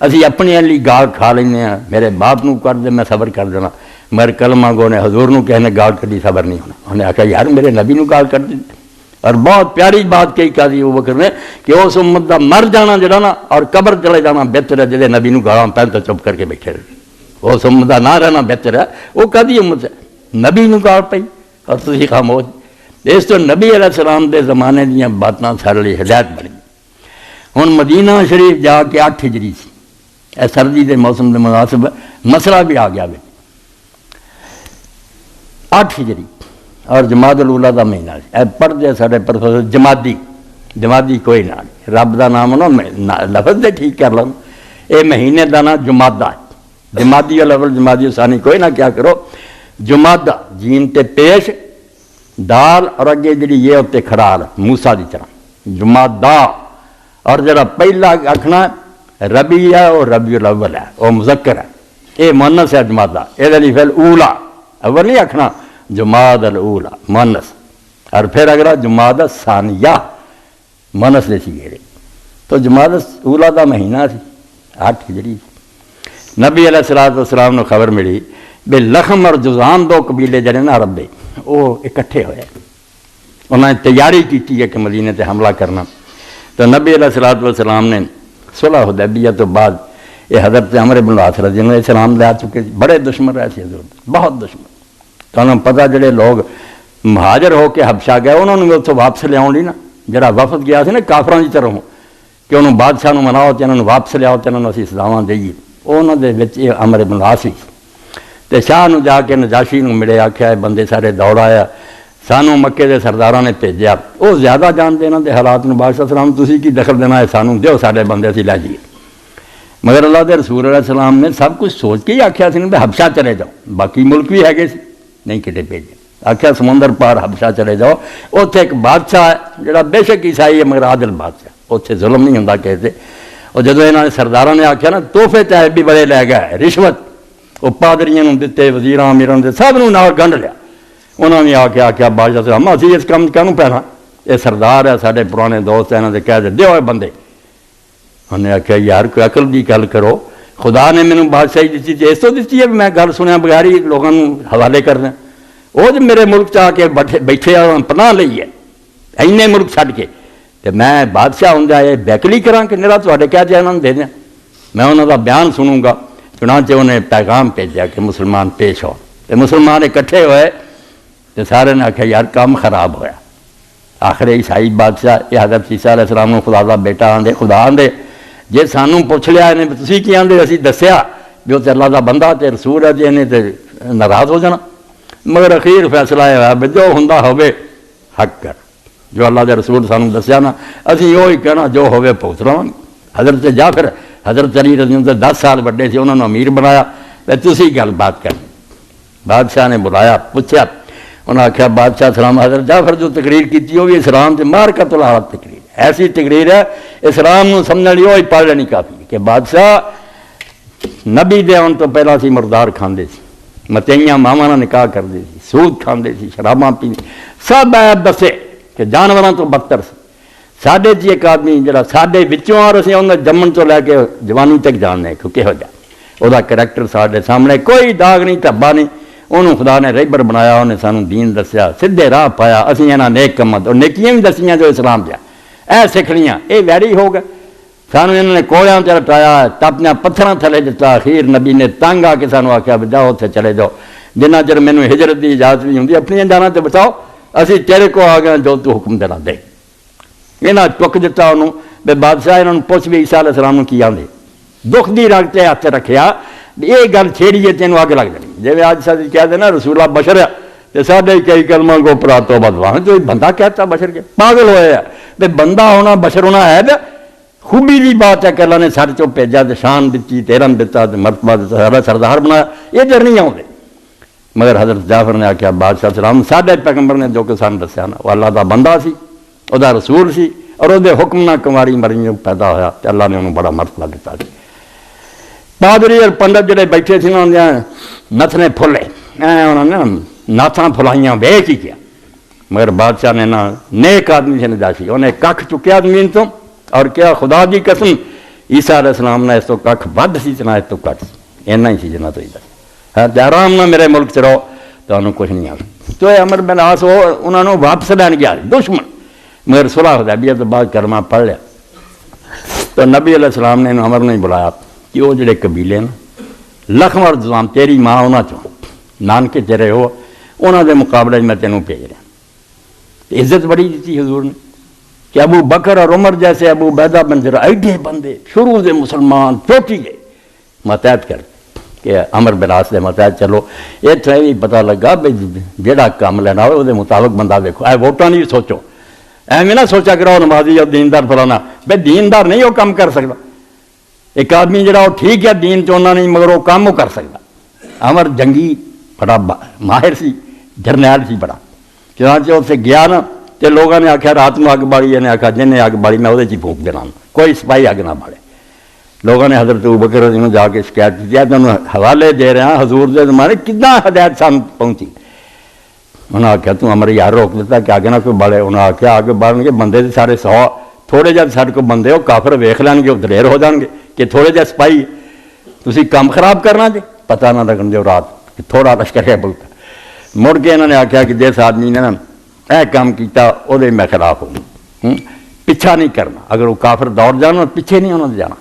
اسی اپنے لی گال کھا لینے ہیں میرے باپ نو کر دے میں صبر کر دینا مگر کلمہ گو نے حضور نو کہنے گال کری صبر نہیں ہونا. انہوں نے آخیا یار میرے نبی نو گال کر دی. اور بہت پیاری بات کہی کہا دی وہ بکر نے کہ اس امت دا مر جانا جڑا نا اور قبر چلے جانا بہتر ہے جلے نبی نو گالاں پہن تو چپ کر کے بیٹھے رہے. اس امت دا نہ رہنا بہتر ہے. وہ کدی امت ہے نبی نو گال پئی اور تسی خاموش. اس تو نبی علیہ السلام دے زمانے دیاں باتاں سارے لیے ہدایت بنی. ہن مدینہ شریف جا کے 8 ہجری سی اے سردی دے موسم دے مناسب مسئلہ بھی آ گیا 8 ہجری اور جمادی الاولیٰ دا مہینہ اے پڑھتے سارے پروفیسر جمادی کوئی نہ رب دا نام نہ لفظ دے ٹھیک کر لوں اے مہینے دا نام جمادہ ہے. جمادی الاول جمادی ثانی کوئی نہ کیا کرو. جمادہ جیم تے پیش دال اور اگے جڑی یہ ہوتے کھڑال موسیٰ دی طرح جمادہ. اور جڑا پہلا آکھنا ربیع ہے اور ربیع الاول ہے وہ مذکر ہے یہ مؤنث ہے جمادہ یہ الف الاولیٰ اول نہیں آکھنا جماد الاولیٰ مؤنث اور پھر اگر جماد ثانیہ مؤنث دے سیغے تو جماعت اولا دا مہینہ سی 8 ہجری نبی علیہ الصلوۃ والسلام نے خبر ملی بھی لخم اور جذام 2 قبیلے جڑے نا عرب دے وہ اکٹھے ہوئے انہوں نے تیاری کی ہے کہ مدینے تے حملہ کرنا تو نبی علیہ الصلوۃ والسلام نے صلح حدیبیہ تو بعد یہ حضرت عمر بن العاص رضی اللہ عنہ اسلام لے آ چکے بڑے دشمن رہے تھے حضور بہت دشمن تو انہوں پتہ جڑے لوگ مہاجر ہو کے حبشہ گئے انہوں نے اتوں واپس لیا لی نا جڑا وفد گیا سی نا کافراں کی طرح کہ انہوں بادشاہ نو مناؤ تو انہوں واپس لیاؤ تو انہوں اسی سزاواں دئیے انہوں دے وچ عمر بن العاص تے شاہ نو جا کے نجاشی نو ملے آکھیا بندے سارے دوڑ آیا سانو مکے دے سرداراں نے بھیجیا وہ زیادہ جانتے انہوں دے حالات نو بادشاہ سلام تسی کی دخل دینا ہے سانو دیو سارے بندے اسی لے جائیے مگر اللہ دے رسول علیہ السلام نے سب کچھ سوچ کے ہی آکھیا سی کہ حبشہ چلے جاؤ باقی ملک بھی ہے سی نہیں کتے بھیجے آکھیا سمندر پار حبشہ چلے جاؤ اتنے ایک بادشاہ ہے جڑا بے شک عیسائی ہے مگر عادل بادشاہ اتنے ظلم نہیں ہوں کہتے اور جدو انہوں نے سرداراں نے آکھیا نا تحفے چاہے بھی بڑے لے گئے رشوت وہ پادریاں دیتے وزیراں امیراں دے سب نو نال گنڈ لیا انہوں نے آکھیا بادشاہ صاحب اسی اس کام کہوں پہنا یہ سردار ہے سارے پرانے دوست ہیں انہوں نے کہہ دے دیو بندے انہوں نے آکھیا یار کوئی عقل دی گل کرو خدا نے مینوں بادشاہی دیتی تے اس تو دیتی ہے میں گل سنیا بغیر ہی لوگوں حوالے کر دیں وہ جو میرے ملک چ آ کے بیٹھے پناہ لئی ہے اینے ملک چھڈ کے تے میں بادشاہ ہوں یہ بیکلی کراں کہ میرا تواڈے کہہ دیا انہوں نے دے دیں میں انہوں دا بیان سنوں گا چنانچہ انہیں پیغام بھیجا کہ مسلمان پیش ہو تے مسلمان اکٹھے ہوئے تے سارے نے آکھیا یار کام خراب ہویا آخر عیسائی بادشاہ یہ حضرت عیسیٰ علیہ السلام نے خدا دا بیٹا آندے خدا آندے جے سانوں پوچھ لیا انہیں تسی کی آندے اسی دسیا جو تے اللہ دا بندہ تے رسول ہے جی انہیں تے ناراض ہو جانا مگر اخیر فیصلہ یہ ہوا بھی جو ہوندا ہوے حق کر جو اللہ دے رسول سانوں دسیا نا اسی وہی کہنا جو ہوے بھگت رہاں حضرت جعفر حضرت علی رضی اللہ عنہ 10 سال بڑے سے انہوں نے امیر بنایا تے تسی گل بات کر بادشاہ نے بلایا پوچھا انہوں نے آخیا بادشاہ سلام حضرت جعفر جو تقریر کی وہ بھی اسلام سے مارکت الحالت تقریر ایسی تقریر ہے اسلام نو سمجھنے لیے وہی پڑھ لینی کافی کہ بادشاہ نبی دے آن تو پہلا سی مردار کھاندے سی متیاں ماواں نال نکاح کردے سی سود کھاندے سی شراباں پیندے سب عیب دسے کہ جانوراں تو بدتر سی ساڈے جی ایک آدمی جڑا ساڈے وچوں اور اسی اوندا جمن تو لے کے جوانی تک جاننے کہ کہو جا او دا کریکٹر ساڈے سامنے کوئی داغ نہیں دھبا نہیں انہوں خدا نے رہبر بنایا انہیں سانوں دین دسیا سیدھے راہ پایا اسی انہاں نیک کم اور نیکیاں بھی دسیاں جو اسلام دیا اے سکھڑیاں اے ویری ہو گئے سانوں انہوں نے کوڑیاں تے لٹایا تپنے پتھراں تھلے دتا اخیر نبی نے تنگ آ کے سانوں آکھیا جاؤ اتنے چلے جاؤ جنہ چر مینوں ہجرت دی اجازت نہیں ہوندی اپنی جانا تے بچاؤ اسی تیرے کو آ گئے جو تو حکم دینا دے انہاں چک دتا انہوں بے بادشاہ انہوں نے پوچھ بھی عیسیٰ علیہ السلام کی آندے دکھ دی رنگ تے ہاتھ رکھیا یہ گل چھیڑیے تینوں اگ لگ جانی جی آج ساتھ کہہ دینا رسول اللہ بشر ہے تو سارے کئی کلمہ کو پراتو بدوان جو بندہ کہتا بشر کے پاگل ہوئے ہے تو بندہ ہونا بشر ہونا ہے بے خوبی دی بات ہے کہ اللہ نے سر چو بھیجا تو شان دیتی تیرم دیتا مرتبہ دیتا سردار بنایا یہ در نہیں آؤں مگر حضرت جعفر نے آکھیا بادشاہ سلام ساڈے پیغمبر نے جو کہ سان دسیا نا وہ اللہ دا بندہ سی وہ دا رسول سی اور وہ دے حکم نہ کنواری مریم پیدا ہویا تو اللہ نے انہوں بڑا مرتبہ دیتا سی پادری اور پنڈت جڑے بیٹھے تھے انہوں نے نتنے پھلے انہوں نے ناتاں پھلائیاں ویچ ہی کیا مگر بادشاہ نے نا نیک آدمی سے نجاشی انہیں ککھ چکیا زمین تو اور کیا خدا دی قسم عیسیٰ علیہ السلام نے اس تو ککھ ود سی چنا اس تو کٹ سی اینا ہی سی جنا تو ادھر آرام نہ میرے ملک چ رہو تو انہوں کچھ نہیں آ تو یہ عمر بن عاص انہوں نے واپس لین گیا دشمن مگر صلح حدیبیہ تو بعد کلمہ پڑھ لیا تو نبی علیہ السلام نے عمر نے بلایا کہ وہ جڑے قبیلے نا لکھم اور جزام تیری ماں انہوں چوں نانکے چرے ہو انہوں دے مقابلے میں تینوں بھیج رہا عزت بڑی دیتی حضور نے کہ ابو بکر اور عمر جیسے ابو عبیدہ بن جرا ایڈے بندے شروع سے مسلمان چوٹی گئے ماتحت کر کہ عمر بن عاص دے ماتحت چلو یہ تو بھی پتہ لگا بھائی جہاں کام لینا ہوئے وہ مطابق بندہ دیکھو اے ووٹاں نہیں سوچو ایویں نہ سوچا کرو نمازی اور دیندار فلانا بھائی دیندار نہیں وہ کام کر سکتا ایک آدمی جڑا وہ ٹھیک ہے دین چاہنا نہیں مگر وہ کام وہ کر سکتا عمر جنگی بڑا ماہر سی جرنیل سی بڑا چنانچہ اس سے گیا نا تو لوگوں نے آخیا رات میں اگ بالی انہیں آخیا جن نے اگ بالی میں وہ پھونک دینا کوئی سپاہی اگ نہ بالے لوگوں نے حضرت ابوبکر رضی اللہ جا کے شکایت کی تمہیں حوالے دے رہے ہیں حضور دے زمانے کتنا ہدایت سان پہنچی انہوں نے آخیا تو عمر یار روک دیتا کہ آگے نہ کوئی بالے انہوں نے آخیا آگ بالن کے بندے سارے 100 تھوڑے جہے سارے کو بندے ہو کافر ویخ لین گے وہ دلیر ہو جان گے کہ تھوڑے جہے سپاہی تسی کام خراب کرنا جی پتہ نہ لگن دیو رات کہ تھوڑا لشکر ہے بولتا مڑ کے انہوں نے آخیا کہ جس آدمی نے نا اے کام کیتا وہ میں خلاف ہوں پیچھا نہیں کرنا اگر وہ کافر دوڑ جان پیچھے نہیں انہوں نے جانا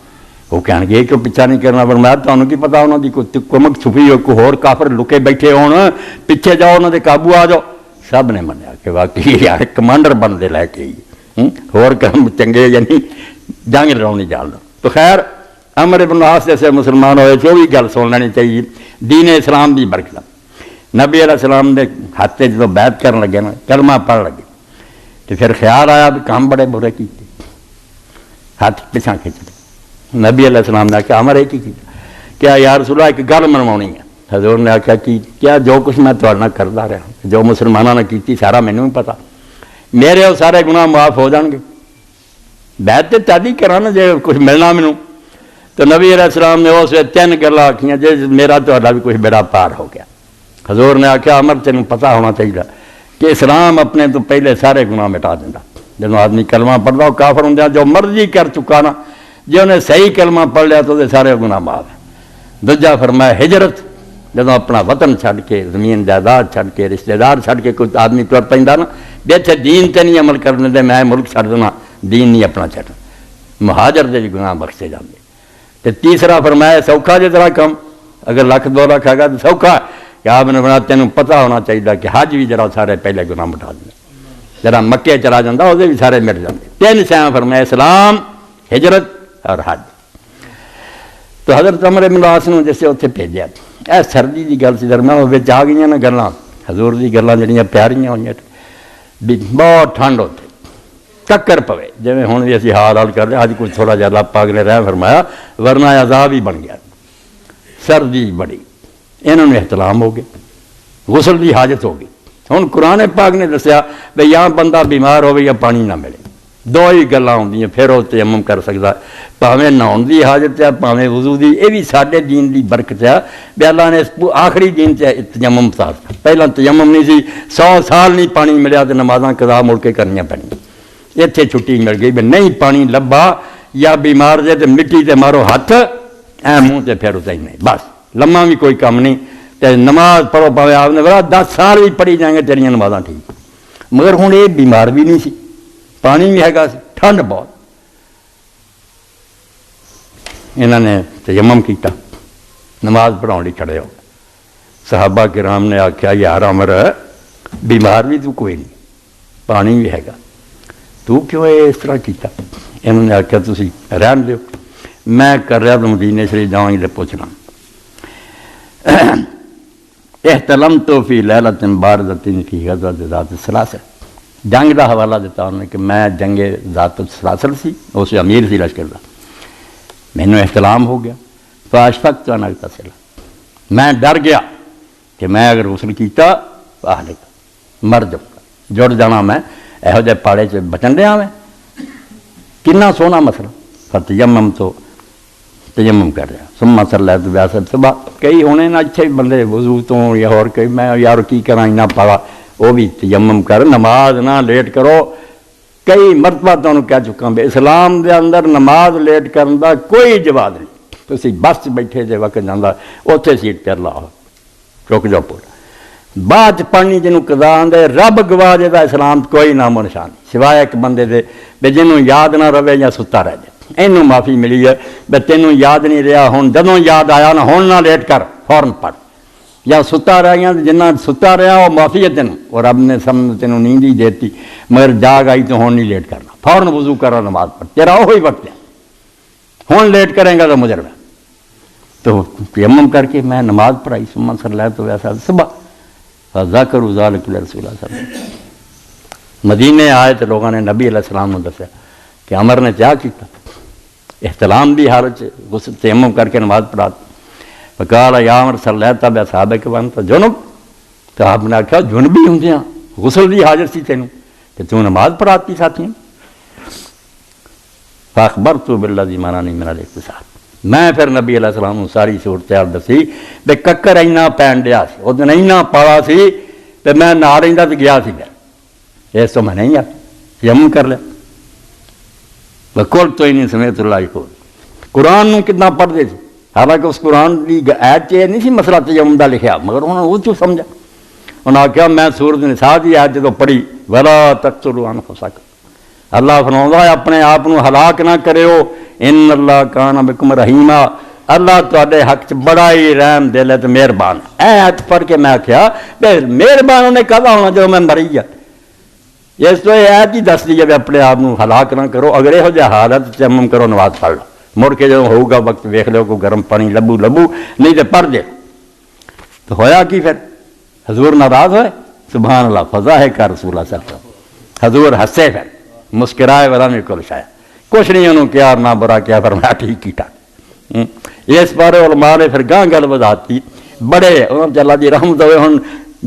وہ کہن گے کہ پیچھا نہیں کرنا پر میں تمہیں کی پتا انہوں کی کوئی کمک چھپی ہو کوئی ہور کافر لکے بیٹھے ہون پیچھے جاؤ انہوں نے قابو آ جاؤ سب نے منیا کہ واقعی یار کمانڈر بنتے لے کے ہور کام چنگے یعنی جنگ لڑاؤ نہیں جاننا تو خیر عمر بن العاص جیسے مسلمان ہوئے جو بھی گل سن لینی چاہیے دین اسلام کی برکت نبی علیہ السلام کے ہاتھ سے جب بیعت کرن لگے نا کلمہ پڑھ لگے تو پھر خیال آیا بھی کام بڑے برے کیتے ہاتھ پچھا کھچ لے نبی علیہ السلام نے آخیا عمر ایک ہی کیا کیا یا رسول اللہ ایک گل منوانی ہے حضور نے آخیا کہ کیا جو کچھ میں تھوڑے نال کردا رہا جو مسلمانوں نے کیتی سارا مینوں بھی پتا میرے وہ سارے گناہ معاف ہو جان گے بیعت تے تادی کراں نا جے کچھ ملنا مینوں تو نبی علیہ السلام نے اس تین گلاں آکھیاں جے میرا تہاڈا بھی کچھ بیڑا پار ہو گیا حضور نے آخیا عمر تینوں پتہ ہونا چاہیے کہ اسلام اپنے تو پہلے سارے گناہ مٹا دیندا جدوں آدمی کلمہ پڑھدا وہ کافر ہوندا جو مرضی کر چکا نا جے انہیں صحیح کلمہ پڑھ لیا تو سارے گناہ معاف ہیں دوجا فرمایا ہجرت جدوں اپنا وطن چھڈ کے زمین جائیداد چھڈ کے رشتے دار چھڈ کے کوئی آدمی تر پیندا نا بھی اچھا دین تے نہیں عمل کرنے دے میں ملک چھڈ دینا دین نہیں اپنا چھڈنا مہاجر دے بھی گناہ بخشے جاندے تے تیسرا فرمایا سوکھا جے طرح کم اگر لاکھ 2 لاکھ ہے گا تو سوکھا کہ آپ نے بنا تینوں پتہ ہونا چاہیے کہ حج بھی جرا سارے پہلے گناہ مٹا دیں جرا مکے چلا جاتا وہ بھی سارے مٹ جاتے 3 شیاں فرمایا اسلام ہجرت اور حج تو حضرت عمر بن العاص نے جیسے اتنے بھیجا اے سردی کی گل سی درمیان وہ آ گئی نا گلاں حضور کی گلاں جڑیاں پیاریاں ہوئی بھی بہت ٹھنڈ ہوتے ککر پوے جی ہوں بھی اسی حال کر رہے اج کچھ تھوڑا جہا پاک نے رہ فرمایا ورنہ عذاب ہی بن گیا سردی بڑی انہوں نے احتلام ہو گیا غسل کی حاجت ہو گئی ہوں قرآن پاک نے دسیا بھائی یا بندہ بیمار ہوے یا پانی نہ ملے 2 ہی گلاں ہوندیاں پھر وہ تیمم کر سکتا پاویں نہاؤن کی حاجت ہے پاویں وضو کی یہ بھی سارے دین کی برکت ہے بھی اللہ نے آخری دین سے تیمم ساتھ پہلا تیمم نہیں سی 100 سال نہیں پانی ملیا تو نمازاں قضا مڑ کے کرنی پڑی اتنے چھٹی مل گئی بھی نہیں پانی لبا یا بیمار جے تو مٹی تے مارو ہاتھ اے منہ تے پھر اتنا ہی نہیں بس لمحہ بھی کوئی کام نہیں تے نماز پڑھو پاوے آپ نے بڑا 10 سال بھی پڑھی جائیں گے تیریاں نمازاں ٹھیک مگر ہوں یہ بیمار بھی نہیں سی پانی بھی ہے ٹھنڈ بہت انہوں نے تیمم کیتا نماز پڑھاؤ لی کھڑے ہو صحابہ کرام نے آخیا یار عمر بیمار بھی تو کوئی نہیں پانی بھی ہے تو کیوں اس طرح کیتا انہوں نے آخیا تسی رہن دیو میں کر رہا تو مدینے شریف جاؤں گی تو پوچھنا احتلمت فی لیلۃ باردۃ فی غزوۃ ذات السلاسل جنگ کا حوالہ دیتا انہوں نے کہ میں جنگ ذات السلاسل سی اس امیر سی لشکر کا مینوں احتلام ہو گیا فاشفقت ان اغتسل میں ڈر گیا کہ میں اگر غسل کیتا اہلک مر جاؤں جڑ جانا میں یہو جہ پاڑے چ بچن دیا میں کنا سونا مسئلہ فتیمم تو تیمم کر رہا ثم صلیت بعصر صبح کئی ہونے نہ اچھے بندے وضو تو یا اور کئی میں یار کی کراں نہ پڑا وہ بھی تیمم کر نماز نہ لیٹ کرو کئی مرتبہ تمہیں کہہ چکا بے اسلام دے اندر نماز لیٹ کرن دا کوئی جواز نہیں تسی بس بیٹھے جے وقت جانا اوتھے سیٹ پہ لاؤ رک جاؤ پورا بعد پڑھنی جنوں قضا آندے رب گواہ دے دا اسلام کوئی نام و نشان سوائے ایک بندے دے بے جنوں یاد نہ رہے یا ستا رہ جائے اینوں معافی ملی ہے بے تینوں یاد نہیں رہا ہن جدوں یاد آیا نہ ہن نہ لیٹ کر فوراً پڑھ یا ستا رہ گیا جنہ ستا رہا وہ معافی ہے تینوں اور رب نے سمجھ تینوں نیند ہی دیتی مگر جاگ آئی تو ہون نہیں لیٹ کرنا فوراً وضو کرو نماز پڑھ تیرا وہی وقت ہے ہون لیٹ کریں گا تو مجرم ہے تو تیمم کر کے میں نماز پڑھائی ثم صلیت ویسا صبح فذکروا ذلک لرسول اللہ صلی اللہ علیہ وسلم مدینے آئے تو لوگوں نے نبی علیہ السلام نے دسیا کہ عمر نے کیا کیتا احتلام دی حالت غسل تیمم کر کے نماز پڑھاتا فقال یا عمر صلیت باصحابک وانت جنب تو آپ نے آخیا جنبی ہوں دیاں غسل دی حاجت سی تینوں کہ تو نماز پڑھاتی ساتھی فاخبرت بالذی منعنی من الاغتسال میں پھر نبی علیہ السلام نے ساری صورتحال دسی بے ککر اینا پین ڈیا سی اس دن اینا پالا سی تے میں نہ رہندا تے گیا سی پھر اس تو میں نہیں آ تیمم کر لیا بکول تو ہی نہیں سمیت اللہ کو قرآن نو کتنا پڑھتے تھے، حالانکہ اس قرآن کی ایت یہ نہیں سی مسئلہ تیمم دا لکھیا، مگر انہوں نے وہ تو سمجھا، انہوں نے آخیا میں سورۃ النساء کی ایت جدو پڑھی ولا تقتلوا انفسکم، اللہ فرماؤں ہے اپنے آپ کو ہلاک نہ کرو، ان اللہ کان بکم رحیما، اللہ تواڈے حق چ بڑا ہی رحم دل ہے تو مہربان۔ ایت پڑھ کے میں آخیا مہربان انہیں کہا ہونا جب میں مری گیا، اس تو یہ ایت ہی دس دی ہے اپنے آپ کو ہلاک نہ کرو، اگر یہو جہا حالت تیمم کرو نماز پڑھ لو، مڑ کے جب ہوگا وقت ویکھ لو کو گرم پانی لبو نہیں تو پڑھ دے۔ تو ہویا کی پھر حضور ناراض ہوئے، سبحان اللہ، فضا ہے کا رسول اللہ صلی اللہ علیہ وسلم، حضور ہنسے پھر مسکرائے والا میرے کو شاید کچھ نہیں انہوں کیا نہ برا کیا، فرمایا ٹھیک کیتا۔ اس بارے علماء نے پھر گاں گل وضاحتی بڑے انہوں نے اللہ دی رحمت ہوئے، ہن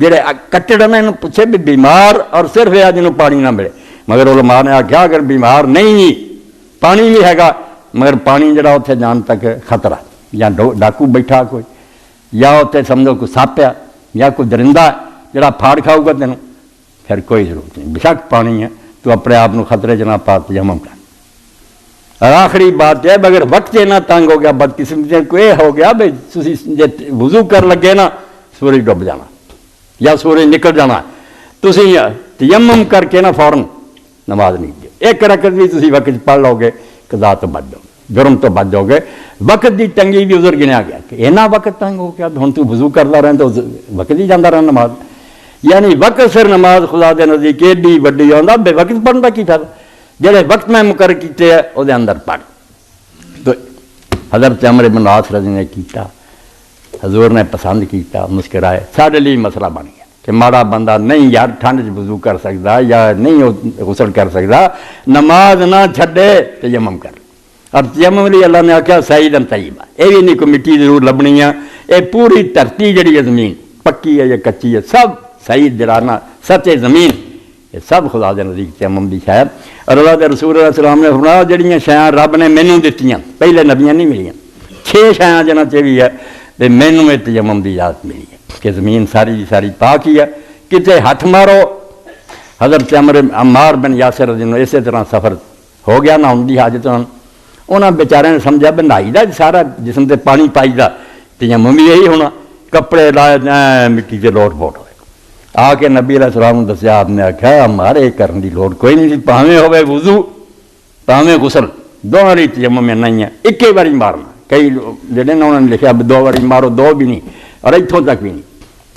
جڑے کٹڑ نے انہوں پوچھے بھی بیمار اور صرف یہ جنہوں پانی نہ ملے، مگر علماء نے آخیا اگر بیمار نہیں پانی بھی ہے گا مگر پانی جڑا اتنے جان تک خطرہ، یا ڈاکو بیٹھا کوئی، یا اتنے سمجھو کوئی سپ ہے یا کوئی درندہ جڑا پھاڑ کھاؤ گا تینوں، پھر کوئی ضرورت نہیں، بے شک پانی ہے تو اپنے آپ کو خطرے جناب پا تیمم کر۔ اور آخری بات ہے اگر وقت نہ تنگ ہو گیا بدقسمتی کو یہ ہو گیا بھائی تسی جے وضو کر لگے نا سورج ڈب جانا یا سورج نکل جانا، تسی تیمم کر کے نا فوراً نماز نہیں دی، ایک رکعت بھی تسی وقت پڑھ لو گے قضا تو بچ جاؤ گے، جرم تو بچ جاؤ گے۔ وقت دی تنگی بھی عذر گنیا گیا کہ اینا وقت تنگ ہو گیا ہوں تو وضو کرتا رہے تو وقت ہی جانا رہا نماز، یعنی وقت سر نماز خدا دے نزدیک ایڈی وڈی آتا بے وقت پڑھنے کا کی فائدہ، جہے وقت میں مقرر کیتے ہیں وہ اندر پڑھ۔ تو حضرت عمر بن العاص رضی نے کیتا، حضور نے پسند کیتا، مسکرائے، سارے لیے مسئلہ بن گیا کہ ماڑا بندہ نہیں یار ٹھنڈ چ وضو کر سکتا یا نہیں غسل کر سکتا، نماز نہ چھڈے تیمم کر، اور تیمم لیے اللہ نے آخیا سعیدن طیبا، یہ بھی نہیں کوئی مٹی ضرور لبنی ہے، یہ پوری دھرتی جڑی ہے زمین پکی ہے یا کچی ہے سب سعید جرانا سچے زمین یہ سب خدا دے نزدیک تیمم دی شاید۔ اور اللہ دے رسول اللہ علیہ وسلم نے فرمایا جڑیاں شیاں رب نے مینوں دتیاں پہلے نبیاں نہیں ملیاں، 6 شیاں جنہاں چ بھی ہے تے مینوں میں تیمم دی اجازت ملی ہے کہ زمین ساری دی ساری پاک ہی ہے، کتے ہاتھ مارو۔ حضرت عمار بن یاسر رضی اللہ عنہ اسی طرح سفر ہو گیا نہ ان دی حاجت، انہاں بیچارے نے سمجھا بنائی دا سارا جسم تے پانی پائی دا تیمم بھی یہی ہونا، کپڑے لائے مٹی سے لوٹ پوٹ ہوئے، آ کے نبی علیہ السلام نے دسیا، آپ نے آخیا ہمارے کرنے کی لوڑ کوئی نہیں، پاویں ہوئے وضو پاویں غسل دونوں ہی تیمم میں نہیں ہے، ایک ہی باری مارنا، کئی جڑے نے انہوں نے لکھا 2 باری مارو، 2 بھی نہیں اور اتوں تک بھی نہیں۔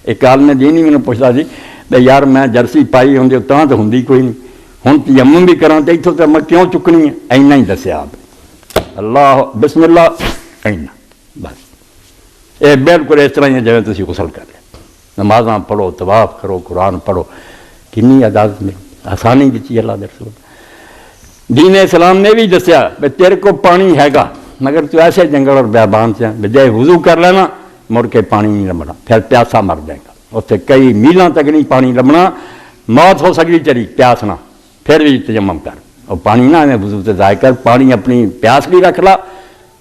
ایک عالم دین ہی مینوں پوچھتا سی بھائی یار میں جرسی پائی ہوندی تاں تو ہوندی کوئی نہیں، ہوں تیمم بھی کراں تے اتوں تک میں کیوں چکنی ہے، اینا ہی دسیا آپ، اللہ بسم اللہ اینا بس، یہ بالکل اس طرح ہی جیسے تسی غسل کر لیں، نمازاں پڑھو، طواف کرو، قرآن پڑھو، کنی اجازت ملی، آسانی دیتی اللہ دے رسول۔ دین اسلام نے بھی دسیا بھائی تیرے کو پانی ہے گا مگر تو ایسے جنگل اور بیابان سے بجائے وضو کر لینا مڑ کے پانی نہیں لبنا، پھر پیاسا مر جائے گا، اتنے کئی میلاں تک نہیں پانی لبنا، موت ہو سکتی چلی پیاس نہ، پھر بھی تیمم کر، اور پانی نہ ہمیں وضو سے ضائع کر، پانی اپنی پیاس بھی رکھ لا،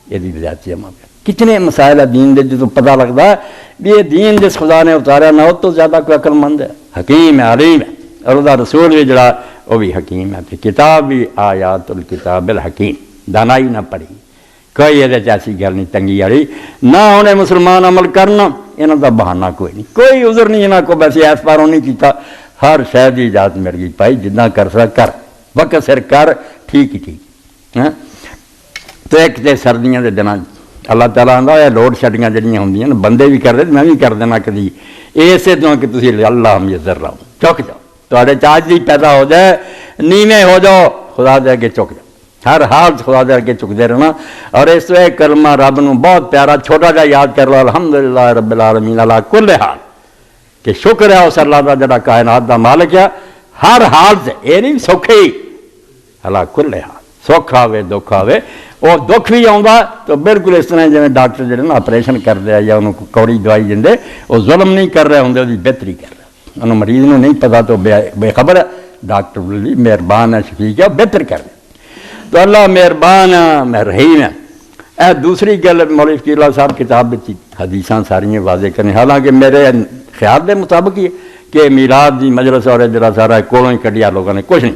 یہ بجائے تیمم کر۔ کتنے مسائل ہے دین دے جو پتہ لگتا ہے بھی یہ دین جس خدا نے اتاریا نہ ہو تو زیادہ کوئی عقل مند ہے، حکیم ہے، علیم ہے، اور وہ رسول بھی جڑا وہ بھی حکیم ہے، کتاب بھی آیات الکتاب الحکیم، دانائی نہ پڑھی، کوئی یہ ایسی گل نہیں تنگی والی، نہ انہیں مسلمان عمل کرنا یہاں کا بہانہ کوئی نہیں، کوئی عذر نہیں یہاں کو، ویسے ایس پاروں نہیں کیتا، ہر شاید کی اجازت مل گئی پائی جتنا کر سکا کر، وقت سر کر، ٹھیک ہی ٹھیک۔ تو ایک تے سردیاں دے دنوں اللہ تعالیٰ آتا ہے لوڈ شیڈنگاں جہاں ہوں بندے بھی کر رہے میں بھی کر دینا کدی، اسے تو کہ تھی اللہ ہم ذر رہو چک جاؤ، تے چاج بھی پیدا ہو جائے نیویں ہو جاؤ خدا دے اگے چک جاؤ، ہر حال خدا دے اگے چکتے رہنا۔ اور اس طرح کلمہ رب نو بہت پیارا چھوٹا جا یاد کر لو، الحمدللہ رب العالمین علی کل حال، کہ شکر ہے اس اللہ کا جڑا کائنات دا مالک ہے، ہر حال سے یہ نہیں سوکھے ہی علی کل حال، سکھ آوے دکھ آوے، وہ دکھ بھی آؤں تو بالکل اس طرح جی ڈاکٹر جڑے نا آپریشن کرتے ہیں یا انہوں کو کوڑی دوائی دیں، وہ ظلم نہیں کر رہے ہوں، وہ بہتری کر رہے، انہوں مریض نے نہیں پتا تو بے خبر ہے، ڈاکٹر بھی مہربان ہے، شفیق ہے، بہتر کر رہے۔ تو اللہ مہربان ہے، رحیم ہے۔ اے دوسری گل مولوی فقیر اللہ صاحب کتاب میں حدیثاں ساری واضح کریں، حالانکہ میرے خیال کے مطابق ہی کہ میلاد دی مجلس اور جڑا سارا کولوں ہی کڈیا لوگوں نے کچھ نہیں،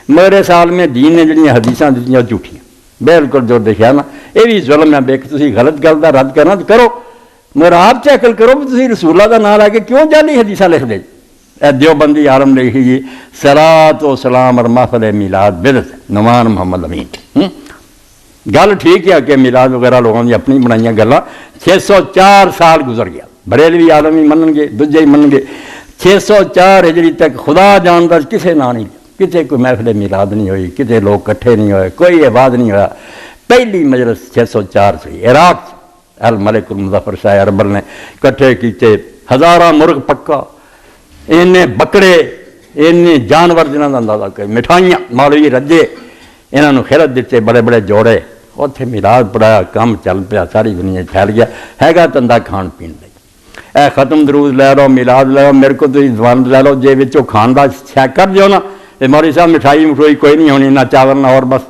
میرے سال میں دین نے جڑیاں حدیثاں دیتیاں جھوٹیاں، بالکل جو دیکھا نا یہ بھی ظلم ہے بے کہ تسی غلط گل کا رد کرنا تو کرو مگر آپ چیکل کرو بھی تسی رسول اللہ کا نام لے کے کیوں جعلی حدیثاں لکھ دے اے دیوبندی عالم لکھی جی صلاۃ و سلام اور محفل میلاد بدعت نعمان محمد امین گل ٹھیک ہے کہ میلاد وغیرہ لوگوں نے اپنی بنائی گلاں 604 سال گزر گیا بریلوی عالم ہی منن گے دوجے ہی منن گے 604 ہجری تک خدا جاندا کسے نہ نہیں کتے کوئی محفل میلاد نہیں ہوئی کتے لوگ کٹھے نہیں ہوئے کوئی عبادت نہیں ہوا پہلی مجلس 604 سے عراق الملک المظفر شاہ اربل نے کٹھے کیتے ہزاراں مرغ پکا اینے بکرے اینے جانور جنہاں دا اندازہ کرے مٹھائیاں مولوی رجے انہاں نوں خیرت دیتے بڑے بڑے جوڑے اتنے میلاد پڑھایا کام چل پیا ساری دنیا پھیل گیا ہے گا تندہ کھان پین لئی اے ختم درود لے لو میلاد لے لو میرے کو تو زبان لے لو جے وچوں کھان دا شے کر دیو نا تے مولوی صاحب مٹھائی مٹھوئی کوئی نہیں ہونی نہ چاول نہ اور بس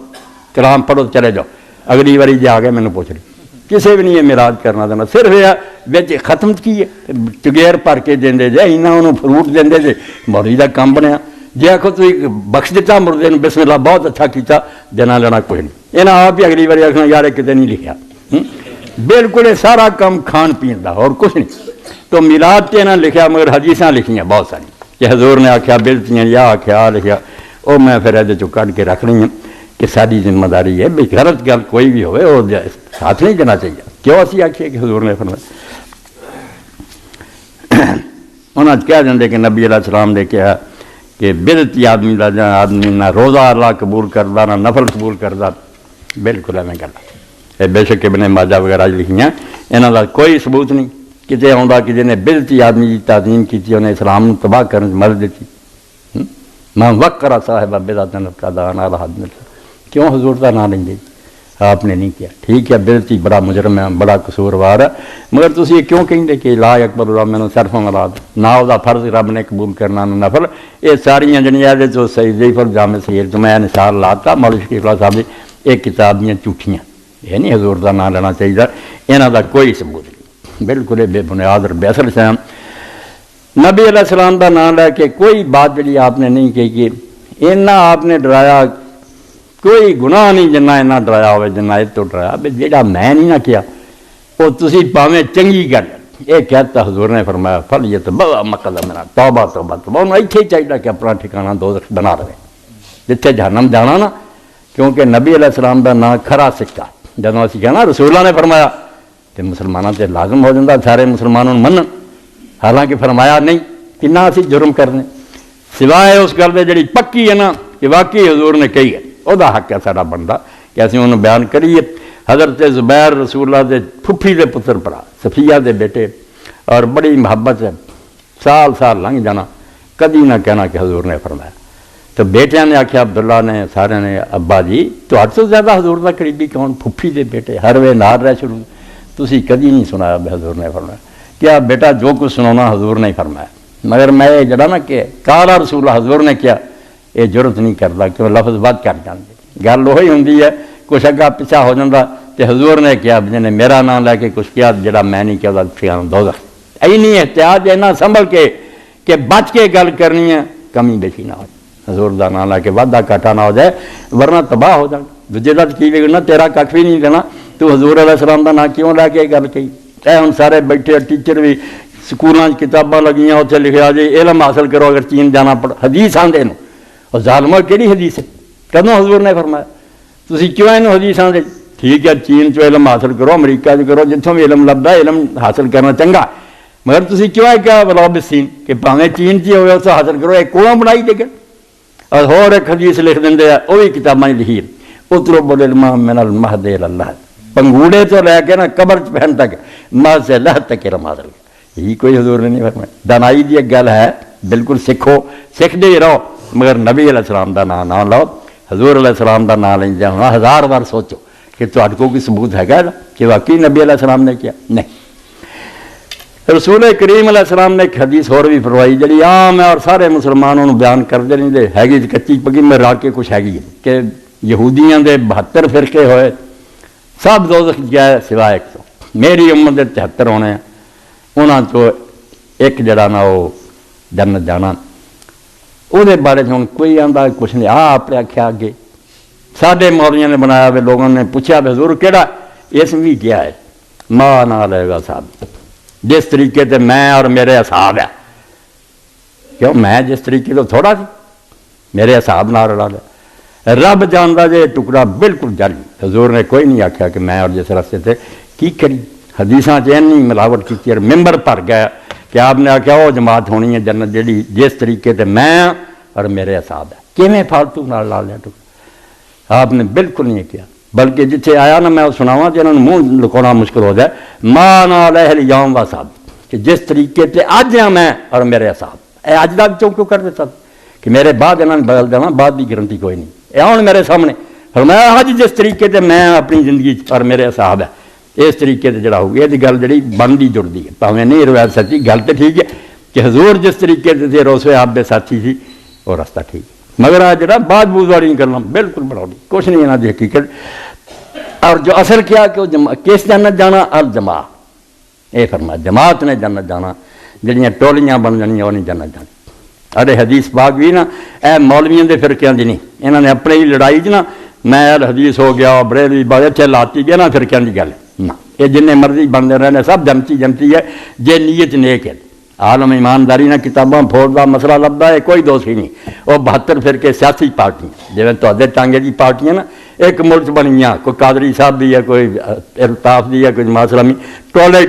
کلام پڑھو چلے جاؤ اگلی باری جا کے مینوں پوچھ رہی کسی بھی نہیں یہ میلاد کرنا دینا صرف یہ بچ ختم کی ہے چگیر بھر کے دیں جے انہاں انہوں فروٹ دیں جے مولوی دا کام بنیا جی آخو تو بخش دیتا مردے نے بسم اللہ بہت اچھا کیتا دینا لینا کوئی نہیں یہاں آپ ہی اگلی باری آخنا یار کتے نہیں لکھا بالکل یہ سارا کام کھان پین دا اور کچھ نہیں تو میلاد تے انہاں لکھا مگر حدیثاں لکھیاں بہت ساری کہ حضور نے آخیا بلتیاں یا آخیا لکھیا وہ میں پھر یہ چو کٹ کے رکھ رہی ہوں کہ ساری ذمہ داری ہے بھی غلط گل کوئی بھی ہوئے وہ ساتھ نہیں دینا چاہیے کیوں اسی آخیے کہ حضور نے فرمایا انہاں کہہ دیں کہ نبی علیہ السلام نے کہا کہ بدعتی آدمی نہ روزہ اللہ قبول کردا نہ نفل قبول کردا بالکل ایویں گل بے شک ابن ماجہ وغیرہ لکھیاں انہاں دا کوئی ثبوت نہیں کتے آندا کہ جنہیں بدعتی آدمی کی تعظیم کی انہیں اسلام نو تباہ کرنے سے مدد دیتی میں وقرا صاحب بدعت ابتداء علی حد کیوں حضور کا نام لیں گے آپ نے نہیں کیا ٹھیک ہے بدعتی بڑا مجرم ہے بڑا قصوروار ہے مگر تسی یہ کیوں کہیں کہ لا اکبر اللہ میں صرف مراد نہ وہ فرض رب نے قبول کرنا نہ نفل یہ ساریاں جنیاں جو صحیح ضعیف الجامع صحیح تو میں نثار لاتا مولوی شریف اللہ صاحب دی ایک کتاب دیاں جھوٹیاں یہ نہیں حضور کا نام لینا چاہیے انہاں دا کوئی ثبوت نہیں بالکل بے بنیاد اور بے اثر سے نبی علیہ السلام کا نام لے کے کوئی بات جڑی آپ نے نہیں کہی کہ اینا آپ نے ڈرایا کوئی گناہ نہیں جنہ اینا ڈرایا ہوئے جنہ یہ تو ڈرایا بے جیڑا میں نہیں نہ کیا وہ تسی پاویں چنگی گل یہ کہتا حضور نے فرمایا فلیتبوأ مقعدہ من توبہ توبہ توبہ انہوں ایتھے چاہیے کہ اپنا ٹھکانہ دوزخ بنا رہے جتھے جہنم جانا نا کیونکہ نبی علیہ السلام کا نام کھرا سکا جدوں اسی کہنا رسول اللہ نے فرمایا کہ مسلمانوں سے لازم ہو جاتا سارے مسلمانوں منن حالانکہ فرمایا نہیں کنا اسی جرم کرنے سوائے اس گل دے جڑی پکی ہے نا کہ واقعی حضور نے کہی ہے وہ حق ہے سارا بندہ کہ اسی انہوں بیان کریے حضرت زبیر رسول اللہ دے پھپھی دے پتر پڑا صفیہ دے بیٹے اور بڑی محبت ہے سال سال لنگ جانا کدی نہ کہنا کہ حضور نے فرمایا تو بیٹیاں نے آخیا عبداللہ نے سارے نے ابا جی تو ہر سے زیادہ حضور دا قریبی کون پھپھی دے بیٹے ہر وے نار رہ شروع تسی کدی نہیں سنایا حضور نے فرمایا کیا بیٹا جو کچھ سنانا حضور نے فرمایا مگر میں یہ جڑا نا کہ کالا رسول حضور نے کیا یہ ضرورت نہیں کرتا کہ لفظ بات کر جاندے گل وہی ہوندی ہے کچھ اگا پیچھا ہو جاتا تو حضور نے کیا جن نے میرا نام لے کے کچھ کیا جڑا میں نہیں کیا ٹھکانہ دوزخ اینی احتیاط اینا سنبھل کے کہ بچ کے گل کرنی ہے کمی بیشی نہ ہو حضور دا نام لے کے وعدہ کاٹا نہ ہو جائے ورنہ تباہ ہو جائے دوجے دا کی بگڑنا تیرا کھ بھی نہیں دینا تو حضور علیہ السلام دا نام کیوں لے کے گل کہی اے ہن سارے بیٹھے ٹیچر بھی سکولوں کتاباں لگیاں اتنے لکھا جی علم حاصل کرو اگر چین جانا پڑ حدیث آندے نو اور ظالمہ کہڑی حدیث ہے کدوں حضور نے فرمایا تسی کیوں اینو حدیث آندے ٹھیک ہے چین چو علم حاصل کرو امریکہ چ کرو جتوں بھی علم لبدا علم حاصل کرنا چنگا مگر تسی کیوں ہے کیا بلا بسین کہ بھاویں چین چ ہوئے اس حاصل کرو ایک کوڑا بنائی دے گا اور ہور ایک حدیث لکھ دیں وہ بھی کتاباں لکھی اطلب العلم من المہد الی اللہ پنگوڑے تو لے کے نا قبر پہن تک ماہ سے لہ تک علم حاصل یہی کوئی حضور نے نہیں فرمایا دانائی دی ایک گل ہے بالکل سکھو سکھ دے رہو مگر نبی علیہ السلام دا نام نہ لو حضور علیہ السلام دا نام لیں جاؤ ہزار بار سوچو کہ تہاڈے کو کوئی ثبوت ہے گا کہ واقعی نبی علیہ السلام نے کیا نہیں رسول کریم علیہ السلام نے ایک حدیث اور بھی فرمائی جڑی عام ہے اور سارے مسلمانوں نے بیان کرتے نہیں دے ہے گی کچی پکی میں رل کے کچھ ہے گی کہ یہودیاں دے 72 فرقے ہوئے سب دوزخ گئے سوائے 100 میری امت دے 73 ہونے ہیں انہاں تو ایک جڑا نا وہ جنت جانا وہ بارے ہوں کوئی آندا کچھ نہیں آپ نے آخیا اگے ساڈے مولویوں نے بنایا ہوئے لوگوں نے پوچھا حضور کہڑا اسم بھی کیا ہے؟ ماں نہ لے گا صاحب، جس طریقے سے میں اور میرے اصحاب ہے، کیوں میں جس طریقے تو تھوڑا سی میرے اصحاب نہ رلا لیا، رب جانتا جے ٹکڑا بالکل جاری۔ حضور نے کوئی نہیں آخیا کہ میں اور جس رستے سے کی کری، حدیثاں نہیں ملاوٹ کی، اور ممبر پر گیا کہ آپ نے آخیا وہ جماعت ہونی ہے جنت جیڑی جس طریقے سے میں اور میرے اصحاب ہے، کیویں فالتو نہ لا لیا ٹکڑا، آپ نے بالکل نہیں کیا۔ بلکہ جتنے آیا نا میں سناواں کہ انہوں نے منہ لکونا مشکل ہو جائے، ماں نہ علیہ الیوم و صاحب، کہ جس طریقے سے اج ہاں میں اور میرے اصحاب، اے اج دا کیوں کر دیتا کہ میرے بعد انہوں نے بدل دینا، بعد کی گارنٹی کوئی نہیں، اے ہوں میرے سامنے فرمایا اج جس طریقے سے میں اپنی زندگی اور میرے اصحاب ہے اس طریقے سے جڑا ہوگی، یہ گل جڑی بنتی جڑتی ہے، پاویں نہیں روایت سچی گل تو ٹھیک ہے کہ حضور جس طریقے سے روسے آپ بے ساتھی سی وہ رستہ ٹھیک ہے، مگر آ جڑا بعد بوجھ والی کرنا بالکل بڑا کچھ نہیں یہاں کی حقیقت۔ اور جو اثر کیا کہ وہ کس جنت جانا الجماع، یہ فرمایا جماعت نے جنت جانا، جڑیاں ٹولیاں بن جانیاں وہ نہیں جنت جانی۔ ارے حدیث پاک بھی نا اے مولویوں کے فرقیاں دی نہیں، انہوں نے اپنے ہی لڑائی نا میں حدیث ہو گیا بریلوی بعد اتنے لاتی گیا نا فرقیاں کی گل نہ، یہ جن مرضی بنتے رہنے سب جنتی ہے جے نیت نیک ہے۔ عالم ایمانداری نہ کتاباں پھوڑتا مسئلہ لبدا ہے کوئی دوست ہی نہیں، وہ 72 فرقے سیاسی پارٹیاں جی تے ٹانگے کی پارٹیاں نا ایک ملک بنیاں، کوئی قادری صاحب دی ہے، کوئی الطاف دی ہے، کوئی جماعت اسلامی، ٹولے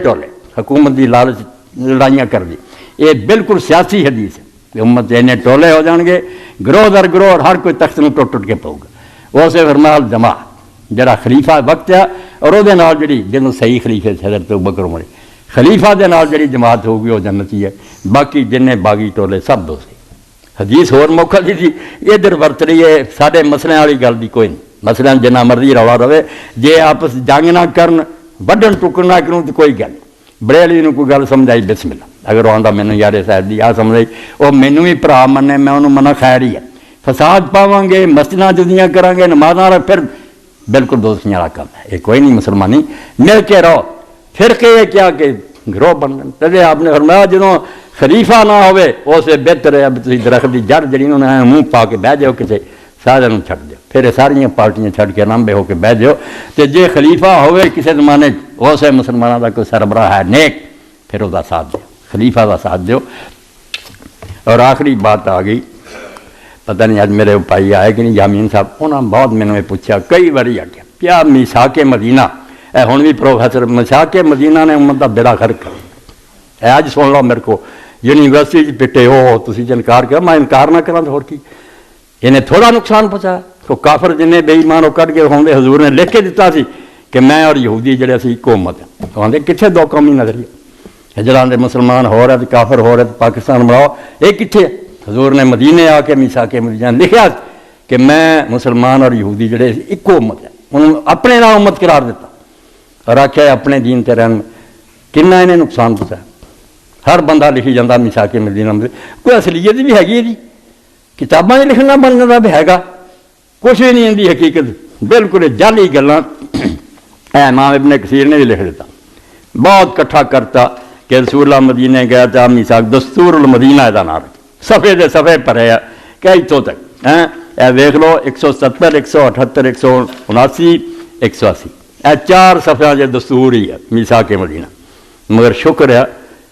حکومت دی لالچ لڑائیاں کر دی، یہ بالکل سیاسی حدیث ہے کہ امت اینے ٹولے ہو جان گے گروہ در گروہ اور ہر کوئی تخت میں ٹوٹ کے پاؤ گا۔ وہ سے فرمایا جماع جڑا خلیفہ وقت ہے اور وہ جڑی جنوں صحیح خلیفے سے حضرت ابوبکر عمر خلیفہ دے نال جڑی جماعت ہوگی وہ جنتی ہے، باقی جن باغی ٹولے سب دوست۔ حدیث ہور موقع دی تھی ادھر ورت رہی ہے، سارے مسئلے والی گل دی کوئی نہیں، مسئلہ جنہ مرضی رولا رہے، جے آپس جنگ نہ کرن وڈن ٹکن نہ کروں تو کوئی گل نہیں۔ بریلوی نو کوئی گل سمجھائی بسم اللہ، اگر وہ آتا مینوں یار صاحب دی آ سمجھائی وہ مینوں بھی بھرا منے میں انہوں منع خیر ہی ہے، فساد پاواں گے مسجداں جدیاں کریں گے نمازاں پھر بالکل دوستیاں والا کام ہے، یہ کوئی نہیں مسلمانی مل کے رہو۔ فرقے یہ کیا کہ گروہ بن گئے، تدے آپ نے فرمایا جدوں خلیفہ نہ ہوئے اسے بہتر ہے اب تسی درخت کی جڑ جڑی انہوں نے منہ پا کے بہ جاؤ کسی سارے چھڈ دیو، پھر ساریاں پارٹیاں چھڈ کے لمبے ہو کے بہ جاؤ، تو جے خلیفہ ہوئے کسی زمانے اسے مسلمانوں کا کوئی سربراہ ہے نیک پھر وہ ساتھ دیو، خلیفہ کا ساتھ دیو۔ اور آخری بات آ گئی، پتہ نہیں اج میرے بھائی آئے کہ نہیں یامین صاحب، انہوں نے بہت مینوں پوچھا کئی باری آ گیا کیا میثاق مدینہ اے ہوں بھی پروفیسر میثاق مدینہ نے امت کا بیڑا غرق کر اج سن لو میرے کو یونیورسٹی پٹے ہو تسی انکار کیا، میں انکار نہ کرا تو ہور کی، انہیں تھوڑا نقصان پہنچایا تو کافر جن بے ایمان وہ کٹ کے ہوں حضور نے لکھ کے دیتا سی کہ میں اور یہودی جڑے اسی حکومت ہیں، تو آدھے کتنے دو قومی نظریہ حجران دے مسلمان ہو رہے کافر ہو رہے پاکستان بناؤ، یہ کتنے؟ حضور نے مدینے آ کے میثاق مدینہ لکھا کہ میں مسلمان اور یہودی جڑے ایک امت ہے، انہوں نے اپنے نام امت قرار دیتا اور آخیا اپنے دین تے رہن، کنا انہیں نقصان پہنچایا۔ ہر بندہ لکھی جاتا میثاق مدینہ میں، کوئی اصلیت بھی ہے جی، کتاباں لکھنا بن جاتا بھی ہے، کچھ بھی نہیں اندی حقیقت، بالکل جعلی گلاں۔ امام ابن کثیر نے بھی لکھ دیتا، بہت کٹھا کرتا کہ رسول اللہ مدینہ گیا تھا میثاق دستور المدینہ دا نام رکھا، صفحے دے صفحے پڑھے کہ اتوں تک اے دیکھ لو 170 178 179 180 اے 4 صفحے جو دستور ہی ہے میثاق مدینہ۔ مگر شکر ہے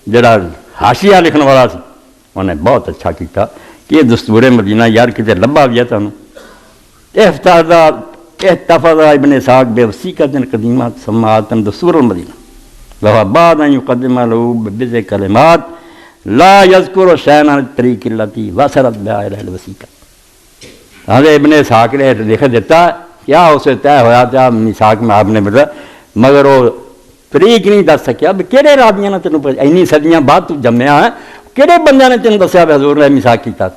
جڑا حاشیہ لکھن والا سی انہیں بہت اچھا کیتا کہ یہ دستور مدینہ یار کتے لبا گیا تھا احتفظ ابن اسحاق بوثیقۃ قدیمۃ سماۃ دستور المدینہ وهو بعد ان يقدم له ببضع كلمات لا يذكر شيئا عن الطريق التي وصلت بها الى الوثیقہ۔ حضرت ابن اسحاق نے لکھ دیتا کیا اسے طے ہوا تھا میثاق میں آپ نے بتا، مگر وہ طریق نہیں دس سکیا بھی کہڑے رابیاں نے تینوں اینی صدیاں بعد تو جمیا ہے، کہڑے بندے نے تینوں دسیا بھی حضور نے میثاق کیتا،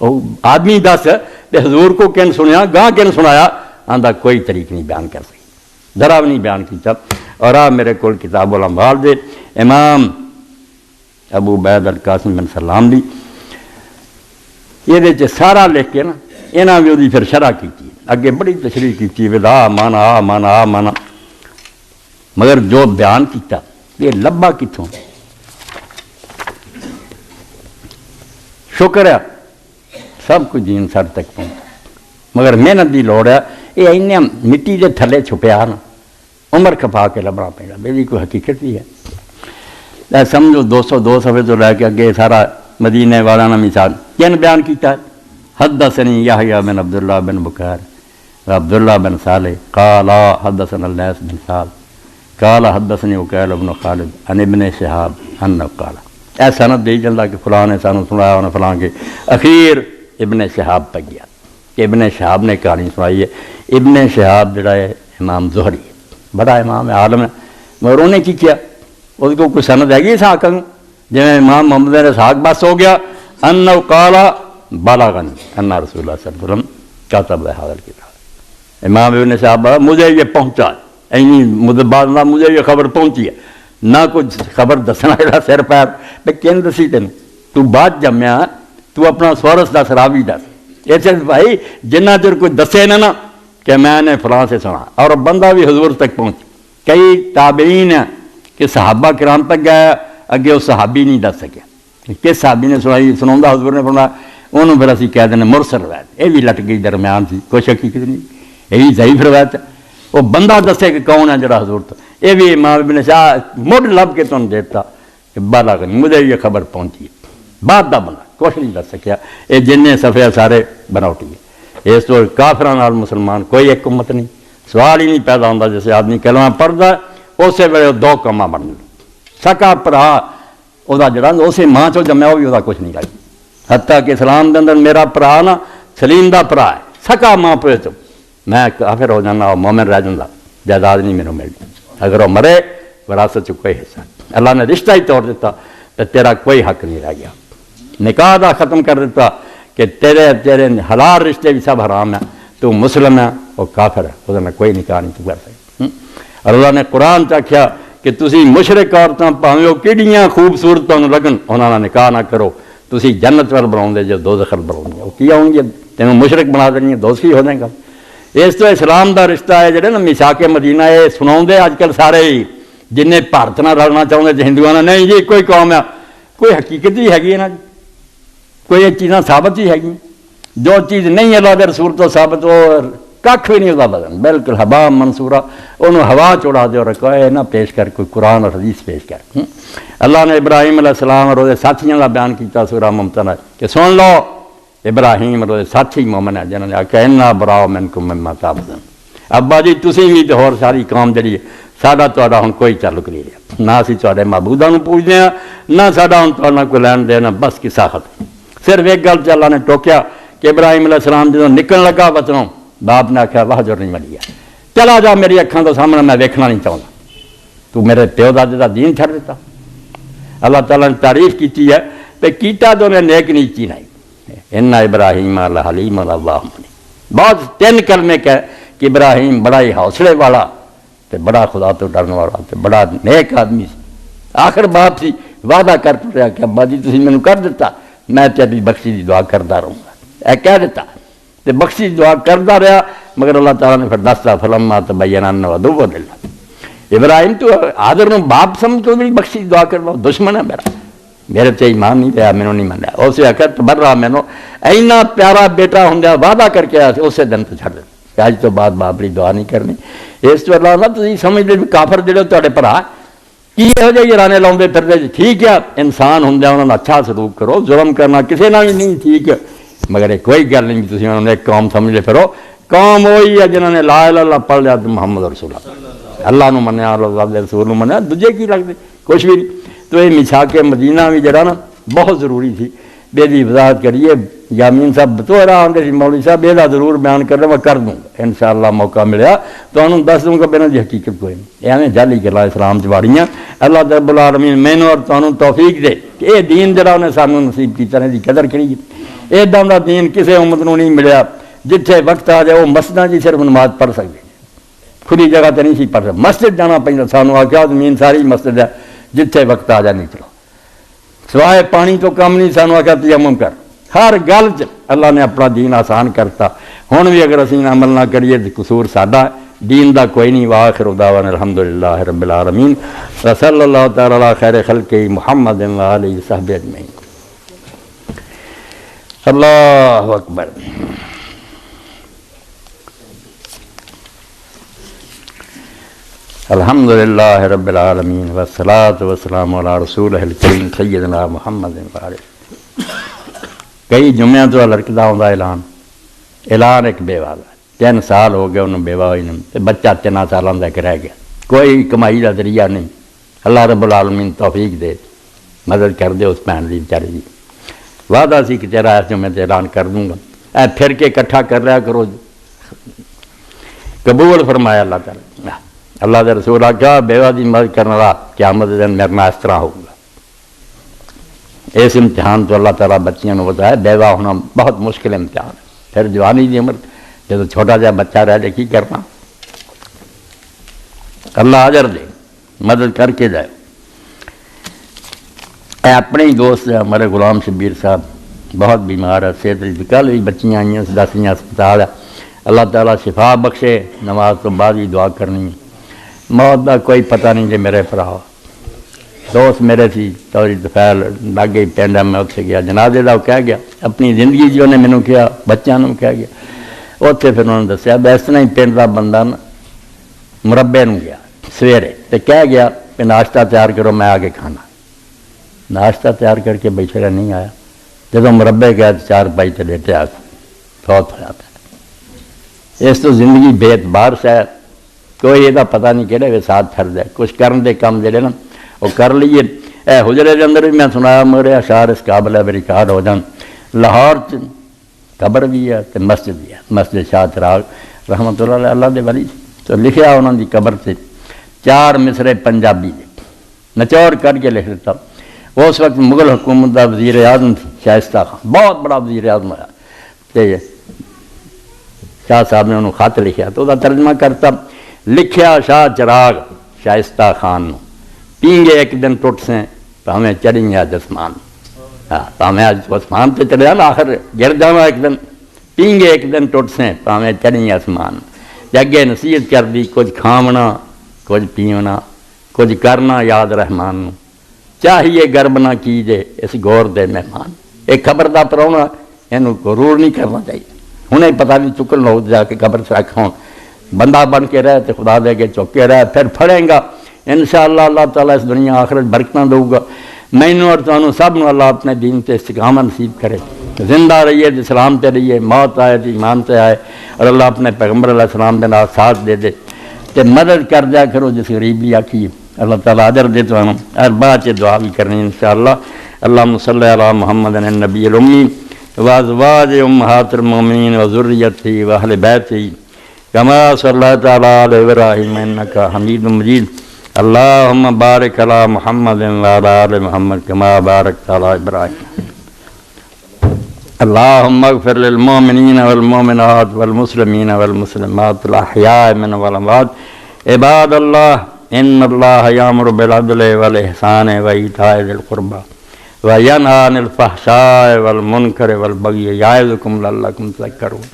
وہ آدمی دس کہ حضور کو کن سنیا گاہ کن سنایا، آندہ کوئی طریق نہیں بیان کر سکی، ذرا بھی نہیں بیان کیتا۔ اور آپ میرے کو کتاب الاموال دے امام ابو عبید القاسم بن سلام دی یہ سارا لکھ کے نا یہاں بھی وہ پھر شرح کی اگے بڑی تشریح کی ودا مانا آ مانا آ مانا، مگر جو بیان کیتا یہ لبا کتوں؟ شکر ہے سب کچھ دین سر تک پہنچا، مگر محنت کی لوڑ ہے، یہ این مٹی کے تھلے چھپیا نا، عمر کھپا کے لبنا پڑا، میری کوئی حقیقت بھی ہے۔ سمجھو 202 صفحے تو لے کے اگے سارا مدینے والا نا مثال کن بیان کیتا ہے؟ حدثنی یحییٰ بن عبداللہ بن بکیر عبداللہ بن صالح قال حدثنا اللیث بن سعد قال حدثنی عقیل بن خالد عن ابن شہاب انہ قال، اے سند دے جلدا کہ فلاں نے سانو سنایا انہیں فلاں کے اخیر ابن شہاب پہ گیا کہ ابن شہاب نے کہانی سنائی ہے۔ ابن شہاب جڑا ہے امام زہری ہے، بڑا امام ہے، عالم ہے، مگر انہوں نے کی کیا؟ اس کو کوئی سند ہے گی اسحاق جی امام محمد بن اسحاق بس ہو گیا انہ قال بلغنی ان رسول اللہ صلی اللہ علیہ وسلم کتب ھذا الکتاب، امام ابن شہاب مجھے یہ پہنچا، مدبار مجھے یہ خبر پہنچی ہے، نہ کچھ خبر دسنا ہے سر پیر پہ کن دسی تین تو بات جمیا، تو اپنا سورس دس راوی دس، ایسے بھائی جنہ چر کوئی دسے نا کہ میں نے فلاں سے سنا، اور بندہ بھی حضور تک پہنچ، کئی تابعین ہیں کہ صحابہ کرام تک گیا اگے وہ صحابی نہیں دس سکیا، کس صحابی نے سنائی سنا حضور نے فرمایا، انہوں پھر اسی کہہ دینے مرسل روایت، یہ بھی لٹ گئی درمیان سی، کوئی حقیقت نہیں، یہ بھی ضعیف روایت ہے، وہ بندہ دسے کہ کون ہے جڑا حضور تو، یہ بھی امام ابن شاہ مڈ لب کے تمہیں دیتا کہ بلغنی مجھے یہ خبر پہنچی ہے، بعد دا بندہ کچھ نہیں دس سکیا، یہ جن صفحے سارے بناوٹی ہے، اس تو کافران نال مسلمان کوئی ایک امت نہیں، سوال ہی نہیں پیدا ہوتا، جیسے آدمی کلمہ پڑھتا ہے اسے ویلے دو کما بن گئے، سکا پرا وہ جڑا اسے ماں چو جمیا وہ بھی وہ کچھ نہیں لگی، حتیٰ کہ اسلام کے اندر میرا پرا نا سلیم دا پرا ہے، سکا ماں پہ چو میں کافر ہو جانا اور مومن رہ جانا، جائیداد نہیں میرے ملتی، اگر وہ مرے وراثت چ کوئی حصہ، اللہ نے رشتہ ہی توڑ دیتا تو تیرا کوئی حق نہیں رہ گیا، نکاح دا ختم کر دیتا کہ تیرے حلال رشتے بھی سب حرام ہیں، تو مسلم ہے وہ کافر ہے، وہ کوئی نکاح نہیں تو کر سکتا، اور اللہ نے قرآن چاکھیا کہ تسی مشرک عورتاں پاویں وہ کیڑیاں خوبصورت تمہیں لگن انہاں نال نکاح نہ کرو، تسی جنت ول بناؤ جو دوزخ ول بناؤ وہ کی آؤں گے تینوں مشرک بنا دینی دوزخی ہو جائے گا۔ اس تو اسلام دا رشتہ ہے جڑے نا میثاق مدینہ یہ سناؤں دے اج کل سارے ہی جن بھارت نہ رلنا چاہتے تھے ہندوؤں نے، نہیں جی کوئی قوم ہے کوئی حقیقت ہی ہے نا جی، کوئی یہ چیزاں ثابت ہی ہے، جو چیز نہیں اللہ کے رسول تو ثابت وہ کھ بھی نہیں ہوتا بدن، بالکل حبا منصورہ، انہوں ہوا چڑھا دے اور رکھا نہ پیش کر کوئی قرآن اور حدیث پیش کر۔ اللہ نے ابراہیم علیہ السلام اور وہ ساتھیوں کا بیان کیا سورہ ممتنع کہ سن لو ابراہیم اور وہ ساتھی مومن ہے جنہوں نے آخیا انا براء منکم مما تعبدون، ابا جی تسی بھی تو اور ساری قوم جڑی ہے ساڈا تہاڈا ہن کوئی تعلق نہیں رہا، نہ اسی تہاڈے معبوداں نوں پوجدے ہاں نہ ساڈا ہن تہاڈے نال کوئی لین دین، بس قصہ ختم۔ صرف ایک گل تے اللہ نے ٹوکیا کہ ابراہیم علیہ السلام جدوں نکلن لگا وطنوں باپ نے آخیا واہ نہیں ملی ہے، چلا جا میری اکھاں تو سامنے میں ویکھنا نہیں چاہتا، تو میرے پیو دادے دا دین چھڑ دیتا۔ اللہ تعالیٰ نے تعریف کی ہے کہ کیتا تو نے نیک نیچی نہیں، ان ابراہیم لحلیم اللہ بہت تین کلمے کہ ابراہیم بڑا ہی حوصلے والا تے بڑا خدا تو ڈرنے والا تے بڑا نیک آدمی سی، آخر باپ سی وعدہ کر رہا کہ ابا جی تسی مینوں کر دیتا میں تیری بخشی دی دعا کرتا رہوں گا، اے کہہ دیتا تے بخشی دی دعا کرتا رہا، مگر اللہ تعالیٰ نے پھر دستا فلما تبین انہ عدو للہ، ابراہیم تو حاضر نو باپ سمجھ تو میری بخشی دعا کر لو، دشمن ہے میرے تے ایمان نہیں لیا، مینوں نہیں منیا، اسے آخر تبرا مینوں اینا پیارا بیٹا ہوں وعدہ کر کے آیا اسے دن تو چھڑ دے کہ اج تو بعد باپ لی دعا نہیں کرنی۔ اس تو اللہ نہ تسی سمجھ لے کافر جڑے تہاڈے بھرا کی یہو جہے رانے لاؤندے پھردے جی، ٹھیک ہے انسان ہوندے انہاں نال اچھا سلوک کرو، ظلم کرنا کسے نال ہی نہیں ٹھیک ہے، مگر کوئی گل نہیں تسی انہاں نے ایک قوم سمجھ لے پھرو، قوم وہی ہے جنہوں نے لا الہ الا اللہ پڑھ لیا تو محمد رسول اللہ نو منیا، اللہ دے رسول نو منیا، دوجے کی لگتے کچھ بھی نہیں۔ تو یہ میثاق مدینہ بھی جڑا نا بہت ضروری تھی، بے دی وضاحت کریے، یامین صاحب بطور آندے سی مولوی صاحب یہ ضرور بیان کر رہے میں کر دوں گا انشاءاللہ، موقع ملیا تو انہوں دس دوں گا بنا دی حقیقت کوئی نہیں، ایویں جعلی گلاں اسلام چواڑیاں۔ اللہ رب العالمین مینوں اور تانوں توفیق دے کہ یہ دین جڑا انہیں سانوں نصیب کیتا نے دی قدر کریے۔ ایڈاں دا دین کسے امت نوں نہیں ملیا، جتھے وقت آ جائے وہ مسجداں جی صرف نماز پڑھ سکتے، کھلی جگہ تے نہیں سی پڑھ سکتے، مسجد جانا پیندا، سانوں آکھیا زمین ساری مسجد ہے جتھے وقت آ جا نہیں چلو، سوائے پانی تو کم نہیں، سانوں آکھیا تیمم کر، ہر گل چ اللہ نے اپنا دین آسان کرتا۔ ہن بھی اگر اسی عمل نہ کریے تو قصور ساڈا، دین دا کوئی نہیں۔ وآخر دعوانا الحمدللہ رب العالمین، وصلی اللہ تعالی علی خیر خلقہ محمد وآلہ وصحبہ اجمعین۔ اللہ اکبر۔ الحمدللہ رب العالمین والصلاۃ والسلام علی رسولہ الکریم سیدنا محمد وآلہ۔ کئی جمعہ تو لڑکدا ہوندا اعلان ایک بیوہ دا 3 سال ہو گئے انہوں بیوہ ہوئی نہیں تے بچہ 3 سالاں دا رہ گیا، کوئی کمائی دا ذریعہ نہیں۔ اللہ رب العالمین توفیق دے، مدد کر دے اس بہن دی بیچاری دی۔ وعدہ سی کہ تیرا اس جمعے تے اعلان کر دوں گا، اے پھر کے اکٹھا کر رہا کرو۔ قبول فرمایا اللہ تعالیٰ۔ اللہ دے رسول کہا بیوہ دی مدد کرنے والا قیامت دے دن میرے نال اس طرح ہوگا۔ اس امتحان تو اللہ تعالیٰ بچیاں نے بتایا، بیوہ ہونا بہت مشکل امتحان ہے۔ پھر جوانی دی عمر جب چھوٹا جا بچہ رہ جائے کی کرنا؟ اللہ اجر دے، مدد کر کے جائے۔ اے اپنے ہی دوست ہے ہمارے غلام شبیر صاحب، بہت بیمار ہے، صحت کی کل بھی بچیاں آئیں 10 ہسپتال ہے۔ اللہ تعالیٰ شفا بخشے، نماز تو بعد ہی دعا کرنی ہے۔ موت کا کوئی پتہ نہیں جی میرے بھرا دوست میرے سی چودھری طفیل لاگے پنڈ ہے، میں اتنے گیا جنازے کا، وہ کہہ گیا اپنی زندگی جو انہیں مینوں کیا بچوں نے کہہ گیا، اتنے پھر انہوں نے دسیا اس طرح ہی پنڈ کا بندہ نا مربے نو گیا سویرے تو کہہ گیا کہ ناشتہ تیار کرو میں آگے کھانا۔ ناشتہ تیار کر کے بیٹھے رہا نہیں آیا، جب مربے گیا تو 4 پائی تے لیٹے آ فوت ہو جاتا ہے۔ اس تو زندگی بے اعتبار سے ہے، کوئی یہ پتہ نہیں کہڑے وے ساتھ پھر دے کچھ کرن دے کام جڑے نا وہ کر لیے۔ اے حجرے کے اندر بھی میں سنایا میرے اشعار اس قابل ہے میری کارڈ ہو جان۔ لاہور قبر بھی ہے تو مسجد بھی ہے، مسجد شاہ چراغ رحمۃ اللہ علیہ اللہ دے ولی تو لکھیا انہوں دی قبر سے 4 مصرے پنجابی دے نچور کر کے لکھ دیتا۔ اس وقت مغل حکومت کا وزیر اعظم شائستہ خان، بہت بڑا وزیر اعظم ہوا، تو شاہ صاحب نے انہوں خط لکھیا تو وہ ترجمہ کرتا لکھیا شاہ چراغ شائستہ خان نو پینگے ایک دن ٹوٹ سے پاویں چڑھیں آج آسمان، پاویں آج آسمان تے چڑھیا نا آخر گر جاواں ایک دن، پینگے ایک دن ٹوٹ سے پاویں چڑھیں آسمان۔ جگے نصیحت کر دی کچھ کھاونا کچھ پیونا کچھ کرنا یاد رحمان نو، چاہیے گرب نہ کیجے اس گور دے مہمان۔ ایک خبر دا پراؤنا اینو غرور نہیں کرنا چاہیے، انہیں پتہ نہیں چکن لوگ جا کے قبر سے رکھوں، بندہ بن کے رہے تو خدا دے کے چوکے رہے، پھر پھڑیں گا انشاءاللہ اللہ تعالیٰ اس دنیا آخرت برکتاں دوں گا۔ مینوں اور تانوں سب نو اللہ اپنے دین تے استقامت نصیب کرے، زندہ رہیے اسلام تے رہیے، موت آئے تو ایمان تے آئے، اور اللہ اپنے پیغمبر علیہ السلام دے نال ساتھ دے دے تے مدد کر دیا کرو جس غریبی آکھی اللہ تعالیٰ اجر دے تو ہم اور بعد دعا بھی کرنی انشاءاللہ۔ اللہم صلی علی محمد النبی الامی وازواج امہات المومنین وذریتہ واہل بیتہ کما صلیت علی ابراہیم انک حمید مجید۔ اللہم بارک علی محمد وعلی آل محمد کما بارکت علی ابراہیم۔ اللہم اغفر للمؤمنین والمؤمنات والمسلمین والمسلمات الاحیاء من والاموات۔ عباد اللہ ان اللہ یامر بالعدل والاحسان وایتاء ذی القربی وینہی عن الفحشاء والمنکر والبغی یعظکم لعلکم تذکرون۔